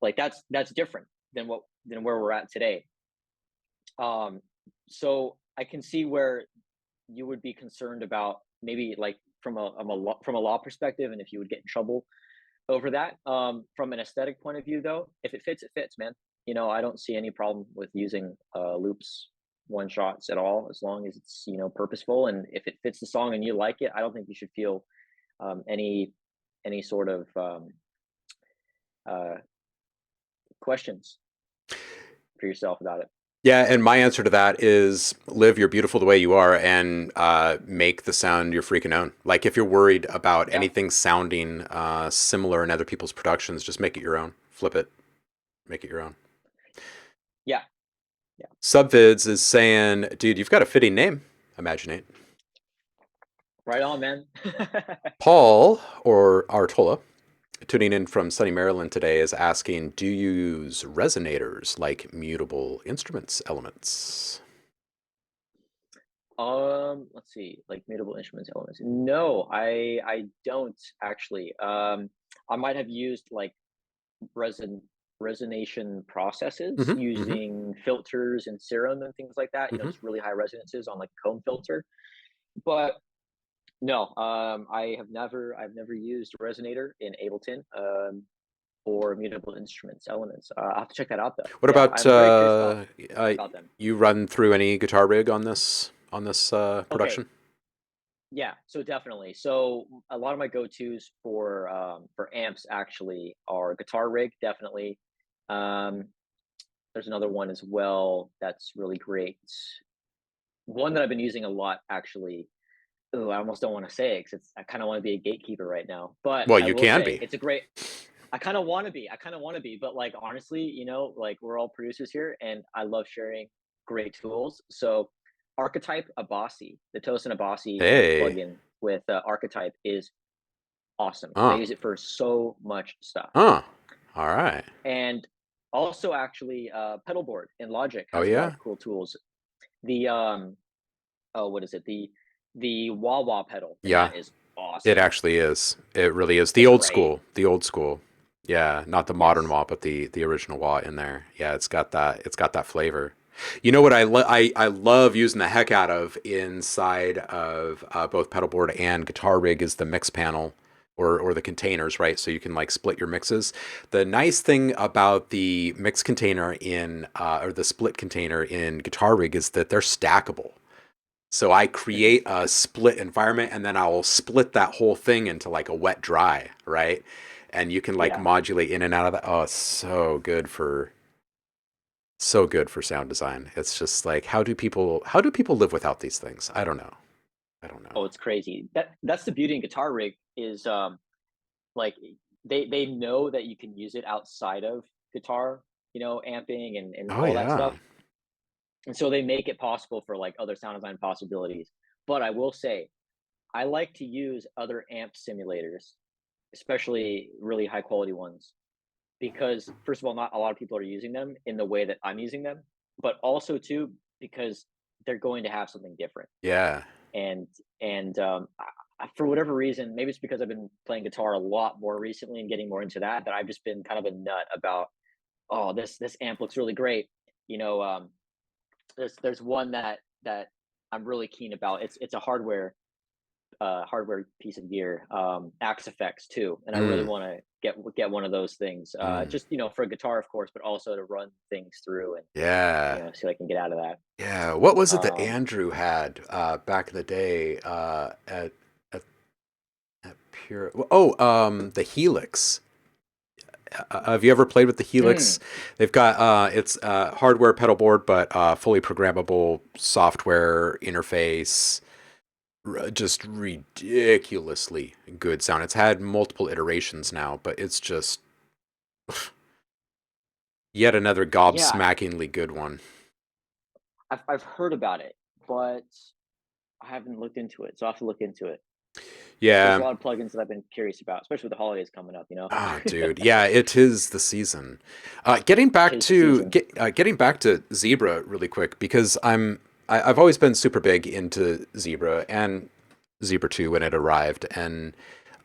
Like that's different than where we're at today. Um, so I can see where you would be concerned about maybe like from a law perspective, and if you would get in trouble over that. From an aesthetic point of view, though, if it fits, it fits, man. I don't see any problem with using loops, one shots at all, as long as it's purposeful, and if it fits the song and you like it, I don't think you should feel any sort of uh, questions for yourself about it. Yeah, and my answer to that is live you're beautiful the way you are and make the sound your freaking own. Like if you're worried about Yeah, anything sounding similar in other people's productions, just make it your own. Flip it, make it your own. yeah, yeah. Subvids is saying, dude, you've got a fitting name. Imaginate. Right on, man. Paul or Artola, tuning in from sunny Maryland today, is asking, do you use resonators like mutable instruments elements? Let's see, like mutable instruments elements. No, I don't actually. I might have used like reson resonation processes Mm-hmm, mm-hmm. using filters and serum and things like that. Mm-hmm. Just really high resonances on like comb filter. But no, I've never used resonator in Ableton or mutable instruments elements. I'll have to check that out though. What Yeah, about I'm very curious about them. you run through any guitar rig on this Okay, production? yeah, so definitely. So a lot of my go-tos for amps actually are guitar rig, definitely. Um, there's another one as well that's really great. One that I've been using a lot actually. Ooh, I almost don't want to say it because I kind of want to be a gatekeeper right now. But Well, I you will can say be. it's a great. I kind of want to be. I kind of want to be. But like honestly, like we're all producers here, and I love sharing great tools. So Archetype Abasi, the Tosin Abasi Hey. plugin with Archetype is awesome. I Oh. use it for so much stuff. Oh. All right. And also actually Pedalboard in Logic Oh has a lot yeah. of cool tools. The oh, what is it? The wah wah pedal in Yeah. that is It awesome. actually is. It really is. The It's old great. school. The old school. Yeah, not the modern Yes. wah, but the original wah in there. Yeah, it's got that. It's got that flavor. You know what I love using the heck out of inside of both pedalboard and guitar rig is the mix panel or the containers, right? So you can like split your mixes. The nice thing about the mix container in or the split container in guitar rig is that they're stackable. So I Hmm. create a split environment and then I'll split that whole thing into like a wet dry, right? And you can like Yeah. modulate in and out of that. Oh, it's so good for sound design. It's just like how do people live without these things? I don't know. I don't know. Oh, it's crazy. That's the beauty in guitar rig is like they know that you can use it outside of guitar, amping and Oh all that yeah. stuff. And so they make it possible for like other sound design possibilities. But I will say, I like to use other amp simulators, especially really high quality ones, because first of all, not a lot of people are using them in the way that I'm using them, but also too because they're going to have something different. Yeah. And for whatever reason, maybe it's because I've been playing guitar a lot more recently and getting more into that, that I've just been kind of a nut about, oh, this amp looks really great. You know, there's one that I'm really keen about. It's a hardware piece of gear, Axe Effects too, and I really Mm, want to get one of those things. mm. Just for a guitar, of course, but also to run things through and Yeah. see what I can get out of that. Yeah. What was it that Um, Andrew had back in the day at, at Pure? Oh, the Helix. Have you ever played with the Helix? mm, They've got it's hardware pedal board, but fully programmable software interface. Just ridiculously good sound. It's had multiple iterations now, but it's just yet another yeah, gobsmackingly good one. I've heard about it, but I haven't looked into it, so I have to look into it. There's a Yeah. lot of plugins that I've been curious about, especially with the holidays coming up. Oh, dude. Yeah, it is the season. Getting back Tis the to season. getting back to Zebra really quick because I'm I've always been super big into Zebra and Zebra 2 when it arrived. And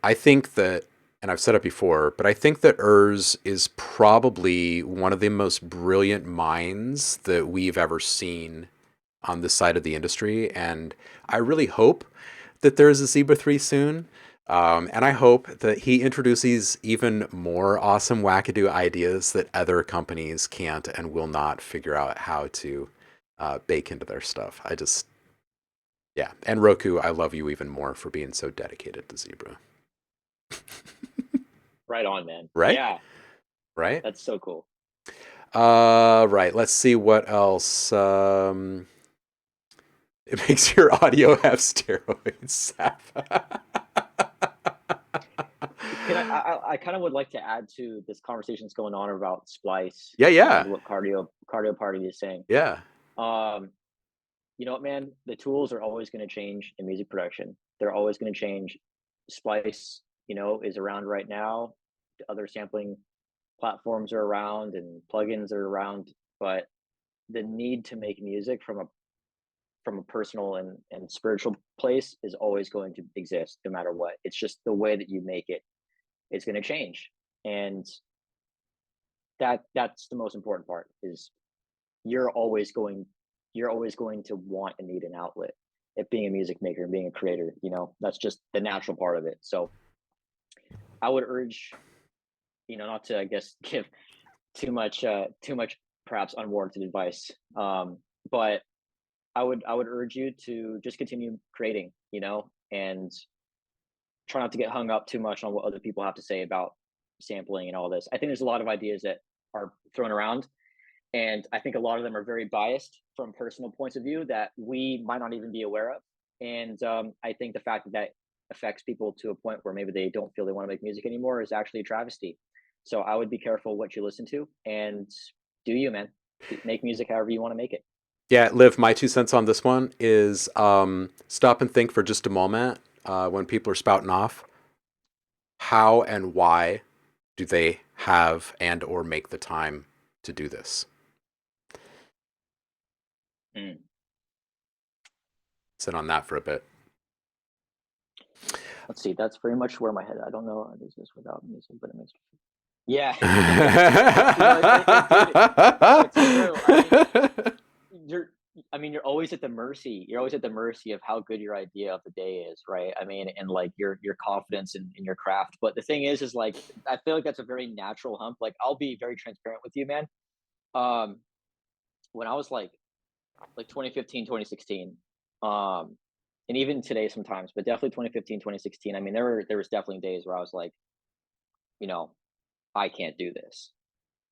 I think that, and I've said it before, but I think that Urs is probably one of the most brilliant minds that we've ever seen on this side of the industry. And I really hope that there is a Zebra 3 soon. And I hope that he introduces even more awesome wackadoo ideas that other companies can't and will not figure out how to bake into their stuff. I just, yeah. And Roku, I love you even more for being so dedicated to Zebra. Right on, man. Right? Yeah, Right? that's so cool. Right. Let's see what else. It makes your audio have steroids. Can I kind of would like to add to this conversation that's going on about splice Yeah, and yeah, what cardio party is saying. yeah. Um, you know what, man? The tools are always going to change in music production. They're always going to change. Splice, is around right now. Other sampling platforms are around and plugins are around, but the need to make music from a personal and spiritual place is always going to exist no matter what. It's just the way that you make it is going to change. And that's the most important part is you're always going you're always going to want and need an outlet. If being a music maker and being a creator, that's just the natural part of it. So I would urge, not to, I guess, give too much perhaps unwarranted advice. But I would urge you to just continue creating, and try not to get hung up too much on what other people have to say about sampling and all this. I think there's a lot of ideas that are thrown around, and I think a lot of them are very biased from personal points of view that we might not even be aware of. And I think the fact that that affects people to a point where maybe they don't feel they want to make music anymore is actually a travesty. So I would be careful what you listen to and do you, man. Make music however you want to make it. Yeah, Liv, my 2 cents on this one is stop and think for just a moment when people are spouting off. How and why do they have and or make the time to do this? Mm. Sit on that for a bit. Let's see. That's very much where my head. I don't know how to do this without music, but it makes. Yeah, it's true. You're. You're always at the mercy. You're always at the mercy of how good your idea of the day is, right? And like your confidence in your craft. But the thing is like I feel like that's a very natural hump. Like I'll be very transparent with you, man. Um, when I was like 2015, 2016, and even today sometimes, but definitely 2015, 2016. There was definitely days where I was like, you know, I can't do this.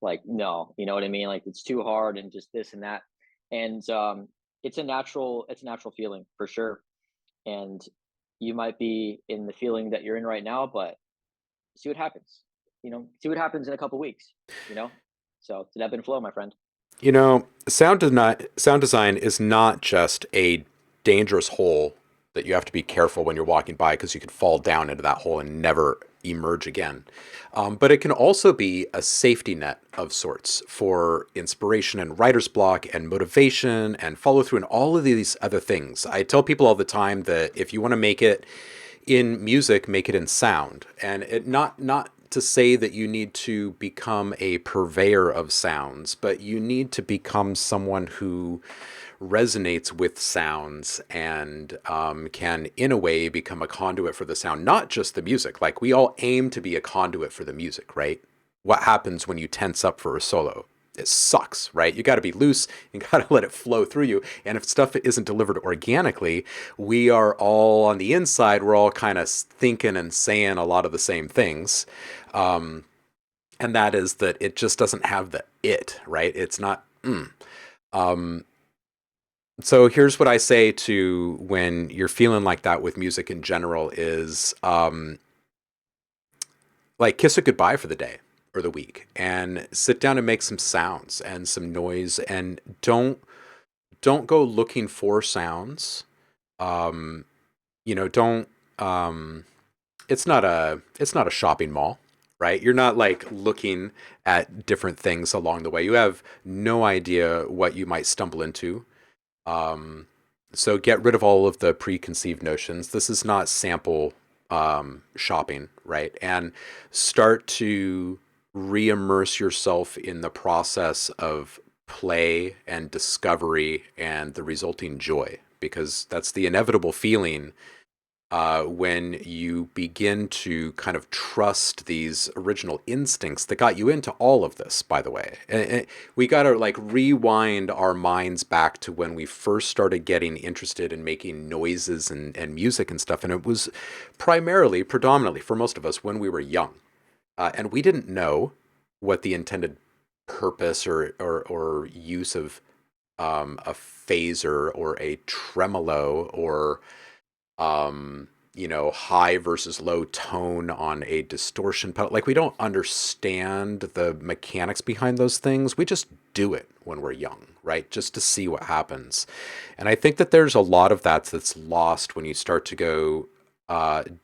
Like, no, you know what I mean? Like it's too hard and just this and that. And it's a natural feeling for sure. And you might be in the feeling that you're in right now, but see what happens. See what happens in a couple weeks, you know? So to ebb and flow, my friend. Sound design is not just a dangerous hole that you have to be careful when you're walking by because you could fall down into that hole and never emerge again. But it can also be a safety net of sorts for inspiration and writer's block and motivation and follow through and all of these other things. I tell people all the time that if you want to make it in music, make it in sound, and it not to say that you need to become a purveyor of sounds, but you need to become someone who resonates with sounds and can, in a way, become a conduit for the sound, not just the music. Like we all aim to be a conduit for the music, right? What happens when you tense up for a solo? It sucks, right? You got to be loose. You got to let it flow through you. And if stuff isn't delivered organically, we are all on the inside. We're all kind of thinking and saying a lot of the same things. Um, and that is that it just doesn't have the it, right? It's not. Um, so here's what I say to when you're feeling like that with music in general is like kiss it goodbye for the day or the week and sit down and make some sounds and some noise and don't go looking for sounds. Um, don't it's not a shopping mall, right? You're not like looking at different things along the way. You have no idea what you might stumble into. Um, so get rid of all of the preconceived notions. This is not sample shopping, right? And start to re-immerse yourself in the process of play and discovery and the resulting joy, because that's the inevitable feeling when you begin to kind of trust these original instincts that got you into all of this, by the way. And we got to like rewind our minds back to when we first started getting interested in making noises and music and stuff. And it was primarily, predominantly for most of us when we were young. And we didn't know what the intended purpose or use of a phaser or a tremolo or high versus low tone on a distortion pedal. Like we don't understand the mechanics behind those things. We just do it when we're young, right? Just to see what happens. And I think that there's a lot of that that's lost when you start to go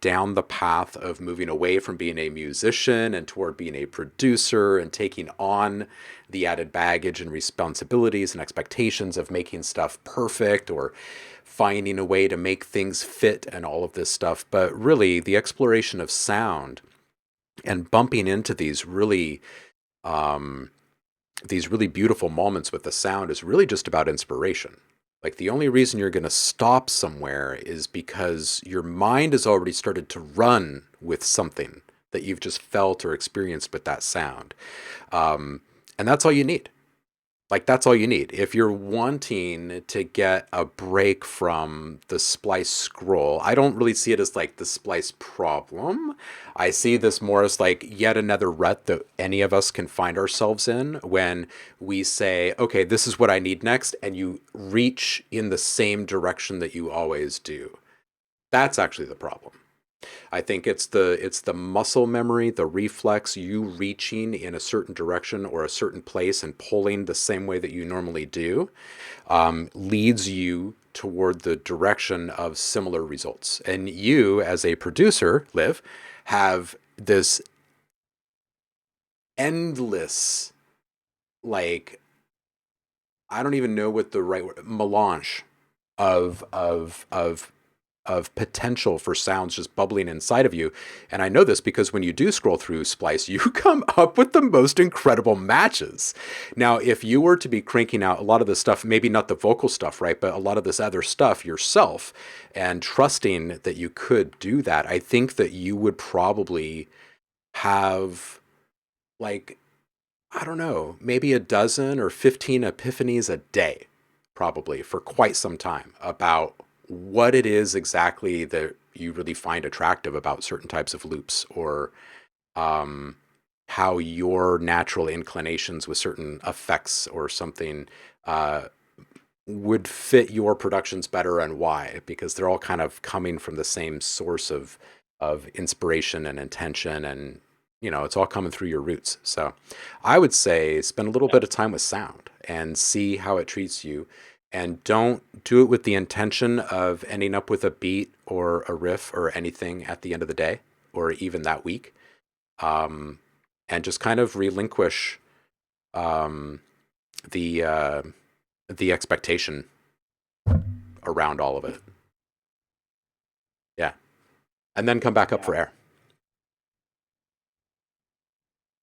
down the path of moving away from being a musician and toward being a producer and taking on the added baggage and responsibilities and expectations of making stuff perfect or finding a way to make things fit and all of this stuff. But really, the exploration of sound and bumping into um, these really beautiful moments with the sound is really just about inspiration. Like the only reason you're going to stop somewhere is because your mind has already started to run with something that you've just felt or experienced with that sound. And that's all you need. Like that's all you need. If you're wanting to get a break from the splice scroll, I don't really see it as like the splice problem. I see this more as like yet another rut that any of us can find ourselves in when we say, okay, this is what I need next, and you reach in the same direction that you always do. That's actually the problem. I think it's the muscle memory, the reflex, you reaching in a certain direction or a certain place and pulling the same way that you normally do, leads you toward the direction of similar results. And you, as a producer, Liv, have this endless, like, I don't even know what the right word, melange of potential for sounds just bubbling inside of you. And I know this because when you do scroll through Splice, you come up with the most incredible matches. Now, if you were to be cranking out a lot of this stuff, maybe not the vocal stuff, right, but a lot of this other stuff yourself and trusting that you could do that, I think that you would probably have like, I don't know, maybe a dozen or 15 epiphanies a day, probably for quite some time about what it is exactly that you really find attractive about certain types of loops or um, how your natural inclinations with certain effects or something uh, would fit your productions better and why, because they're all kind of coming from the same source of inspiration and intention and it's all coming through your roots. So I would say spend a little Yeah. bit of time with sound and see how it treats you, and don't do it with the intention of ending up with a beat or a riff or anything at the end of the day or even that week. um, and just kind of relinquish um, the the expectation around all of it. Yeah. And then come back up Yeah. for air.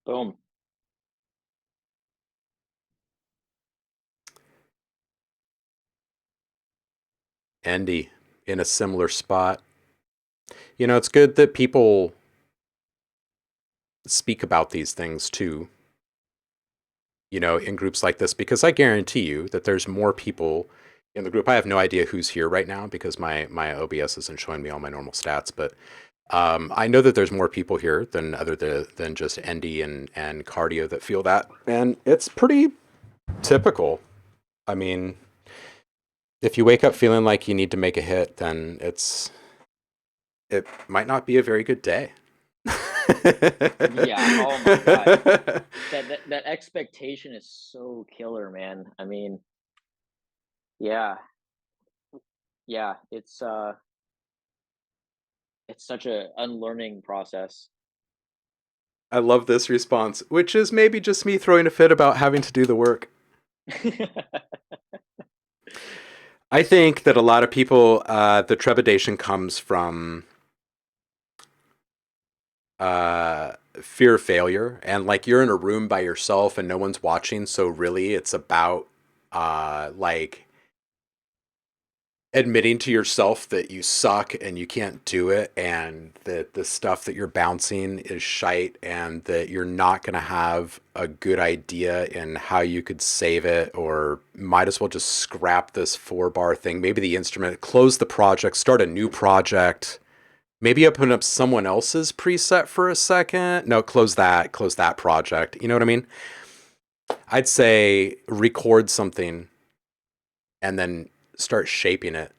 Boom. Andy, in a similar spot. It's good that people speak about these things too, in groups like this, because I guarantee you that there's more people in the group. I have no idea who's here right now because my OBS isn't showing me all my normal stats, but I know that there's more people here than just Andy and Cardio that feel that, and it's pretty typical. I mean, if you wake up feeling like you need to make a hit, then it might not be a very good day. Yeah. Oh my God. That expectation is so killer, man. I mean, yeah, yeah. It's such a unlearning process. I love this response, which is maybe just me throwing a fit about having to do the work. I think that a lot of people, the trepidation comes from fear of failure, and like you're in a room by yourself and no one's watching, so really it's about like admitting to yourself that you suck and you can't do it, and that the stuff that you're bouncing is shite, and that you're not going to have a good idea in how you could save it, or might as well just scrap this 4 bar thing, maybe the instrument, close the project, start a new project. Maybe open up someone else's preset for a second. No, close that project. You know what I mean? I'd say record something and then start shaping it,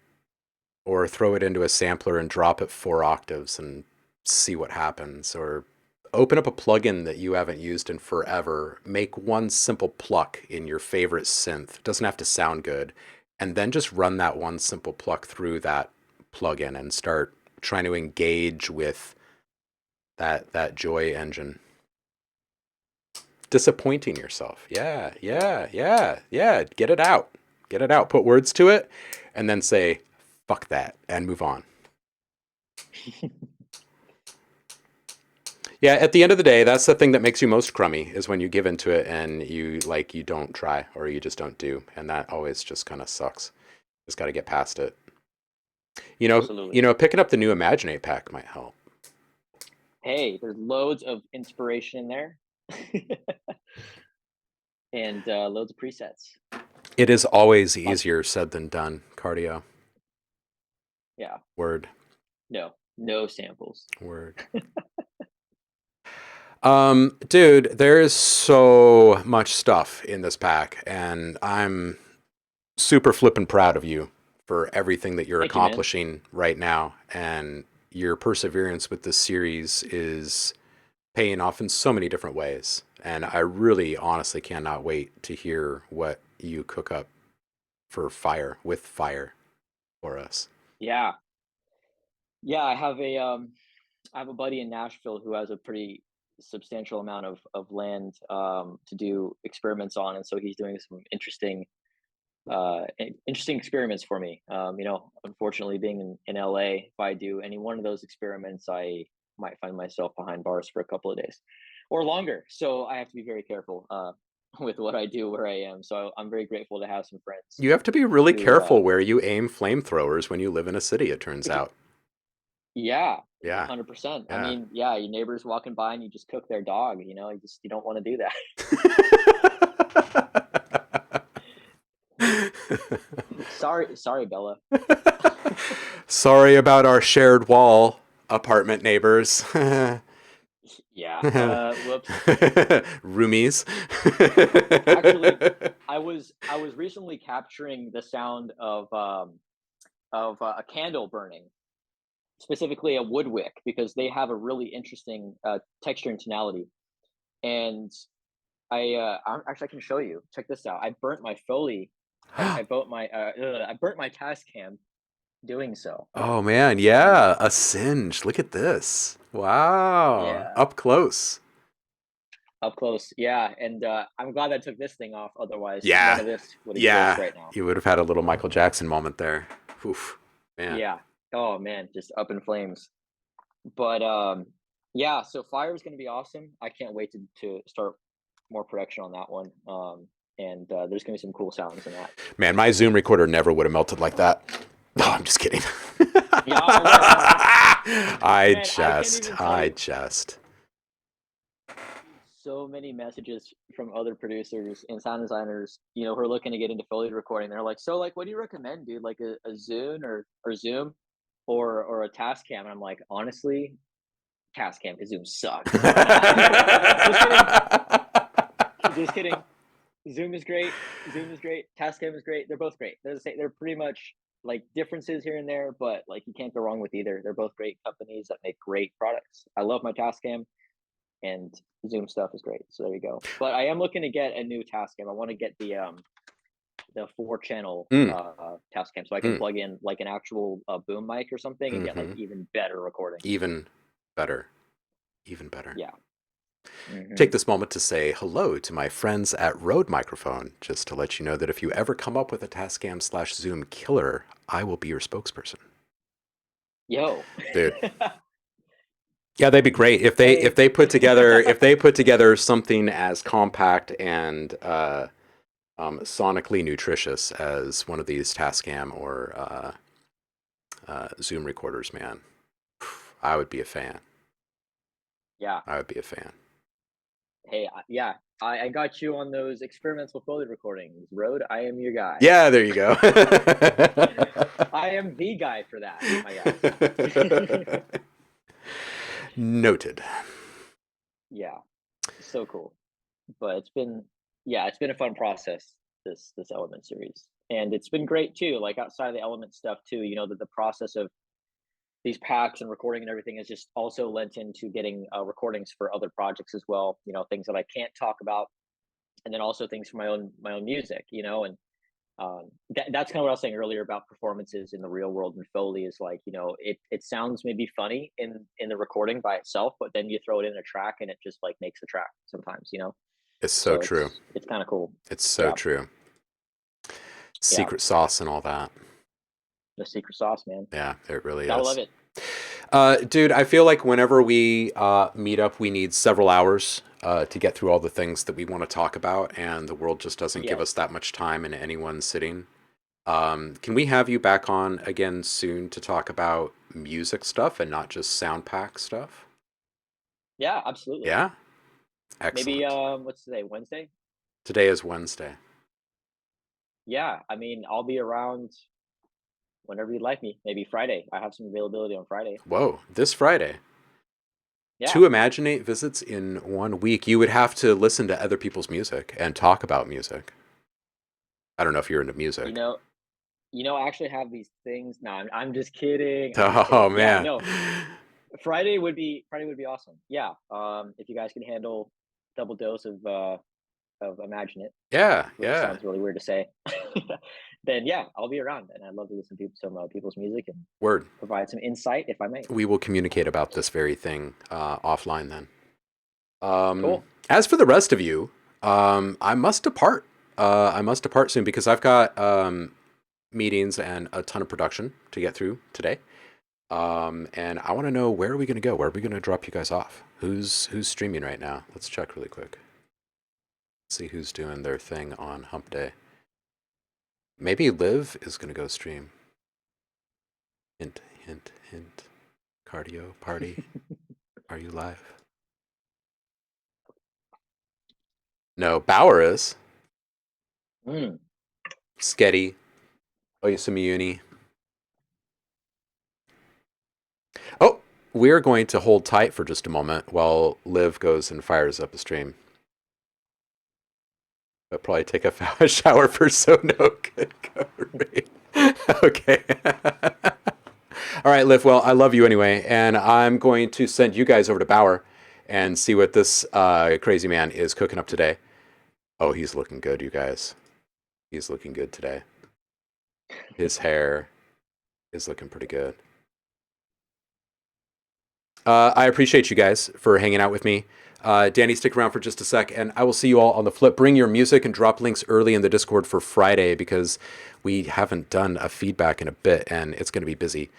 or throw it into a sampler and drop it 4 octaves and see what happens, or open up a plugin that you haven't used in forever, make one simple pluck in your favorite synth. It doesn't have to sound good, and then just run that one simple pluck through that plugin and start trying to engage with that joy engine. Disappointing yourself. Yeah, yeah, yeah, yeah. Get it out. Get it out. Put words to it, and then say, fuck that, and move on. Yeah, at the end of the day, that's the thing that makes you most crummy, is when you give into it and you don't try, or you just don't do, and that always just kind of sucks. Just got to get past it. Absolutely. Picking up the new Imaginate pack might help. Hey, there's loads of inspiration in there. And loads of presets. It is always Lots, easier said than done, cardio. yeah. Word. No samples. Word. Dude, there is so much stuff in this pack, and I'm super flippin' proud of you for everything that you're Thank you, man. accomplishing right now. And your perseverance with this series is paying off in so many different ways. And I really honestly cannot wait to hear what you cook up with fire for us. Yeah. Yeah, I have a buddy in Nashville who has a pretty substantial amount of land to do experiments on, and so he's doing some interesting experiments for me. Unfortunately, being in LA, if I do any one of those experiments, I might find myself behind bars for a couple of days or longer. So I have to be very careful with what I do where I am. So I'm very grateful to have some friends You have to be really who, careful where you aim flamethrowers when you live in a city, it turns because out. yeah, Yeah. 100%. I Yeah. mean, yeah, your neighbors walking by and you just cook their dog. You don't want to do that. Sorry, Bella. Sorry about our shared wall, apartment neighbors. Yeah. Whoops. Roomies. Actually, I was recently capturing the sound of a candle burning, specifically a wood wick, because they have a really interesting texture and tonality. And actually I can show you. Check this out. I burnt my Foley. I burnt my Tascam doing so. Oh man, yeah, a singe. Look at this. Wow. Yeah, Up close. up close. Yeah, and I'm glad I took this thing off. Otherwise, none Yeah. of this would exist Yeah. right now. You would have had a little Michael Jackson moment there. Oof. Man. Yeah. Oh man, just up in flames. But yeah, so Fire is going to be awesome. I can't wait to start more production on that one. And there's going to be some cool sounds in that. Man, my Zoom recorder never would have melted like that. No, I'm just kidding. Yeah, man, I man, I can't jest. even tell I you. jest. So many messages from other producers and sound designers, who are looking to get into Foley recording. They're like, so like, what do you recommend, dude? Like a Zune or Zoom or a Tascam? And I'm like, honestly, Tascam because Zoom sucks. Just kidding. Just kidding. Zoom is great. Zoom is great. Tascam is great. They're both great. They're pretty much like differences here and there, but like you can't go wrong with either. They're both great companies that make great products. I love my Tascam, and Zoom stuff is great. So there you go. But I am looking to get a new Tascam. I want to get the 4 channel Mm, Tascam so I can mm. plug in like an actual boom mic or something and get like Hmm. even better recording. Even better. Even better. Yeah. Hmm. Take this moment to say hello to my friends at Rode Microphone, just to let you know that if you ever come up with a Tascam/Zoom killer, I will be your spokesperson. Yo. Dude. Yeah, they'd be great if they Hey. put together something as compact and sonically nutritious as one of these Tascam or Zoom recorders, man. I would be a fan. Yeah. I would be a fan. Hey, yeah. I got you on those experimental Foley recordings. Rode, I am your guy. Yeah, there you go. I am the guy for that, my guy. Noted. Yeah, so cool. But it's been a fun process, this Element series. And it's been great too, like outside of the Element stuff too, that the process of these packs and recording and everything has just also lent into getting recordings for other projects as well, things that I can't talk about, and then also things for my own music, and that's kind of what I was saying earlier about performances in the real world and Foley is like, it sounds maybe funny in the recording by itself, but then you throw it in a track and it just like makes the track sometimes. It's so So true. it's kind of cool. It's so Yeah, true. yeah. Secret sauce and all that. The secret sauce, man. Yeah, it really Gotta love is. it. Dude, I feel like whenever we meet up, we need several hours to get through all the things that we want to talk about, and the world just doesn't give us Yes. that much time in any one sitting. Can we have you back on again soon to talk about music stuff and not just sound pack stuff? Yeah, absolutely. Yeah? Maybe Excellent. what's today? Wednesday? Today is Wednesday. Yeah, I mean, I'll be around whenever you'd like me. Maybe Friday. I have some availability on Friday. Whoa, this Friday. Yeah. Two Imaginate visits in 1 week. You would have to listen to other people's music and talk about music. I don't know if you're into You music. know, I actually have these things. No, I'm just kidding. I'm just Oh kidding. Yeah, man. no. Friday would be awesome. Yeah. If you guys can handle double dose of Imaginate, Yeah, which yeah. sounds really weird to say, then yeah, I'll be around and I'd love to listen to some people's music and Word. provide some insight if I may. We will communicate about this very thing offline then. Um, Cool. as for the rest of you, I must depart. I must depart soon because I've got meetings and a ton of production to get through today. And I want to know, where are we going to go? Where are we going to drop you guys off? Who's streaming right now? Let's check really quick. See who's doing their thing on Hump Day. Maybe Liv is going to go stream. Hint, hint, hint. Cardio party. Are you live? No, Bauer is. Mm. Sketty. Oyasumi. Oh, we're going to hold tight for just a moment while Liv goes and fires up a stream. But probably take a shower first, so no good cover me. Okay. All right, Liv. Well, I love you anyway, and I'm going to send you guys over to Bauer and see what this crazy man is cooking up today. Oh, he's looking good, you guys. He's looking good today. His hair is looking pretty good. I appreciate you guys for hanging out with me. Danny, stick around for just a sec, and I will see you all on the flip. Bring your music and drop links early in the Discord for Friday because we haven't done a feedback in a bit, and it's going to be busy.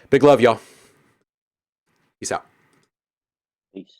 Big love, y'all. Peace out. Peace.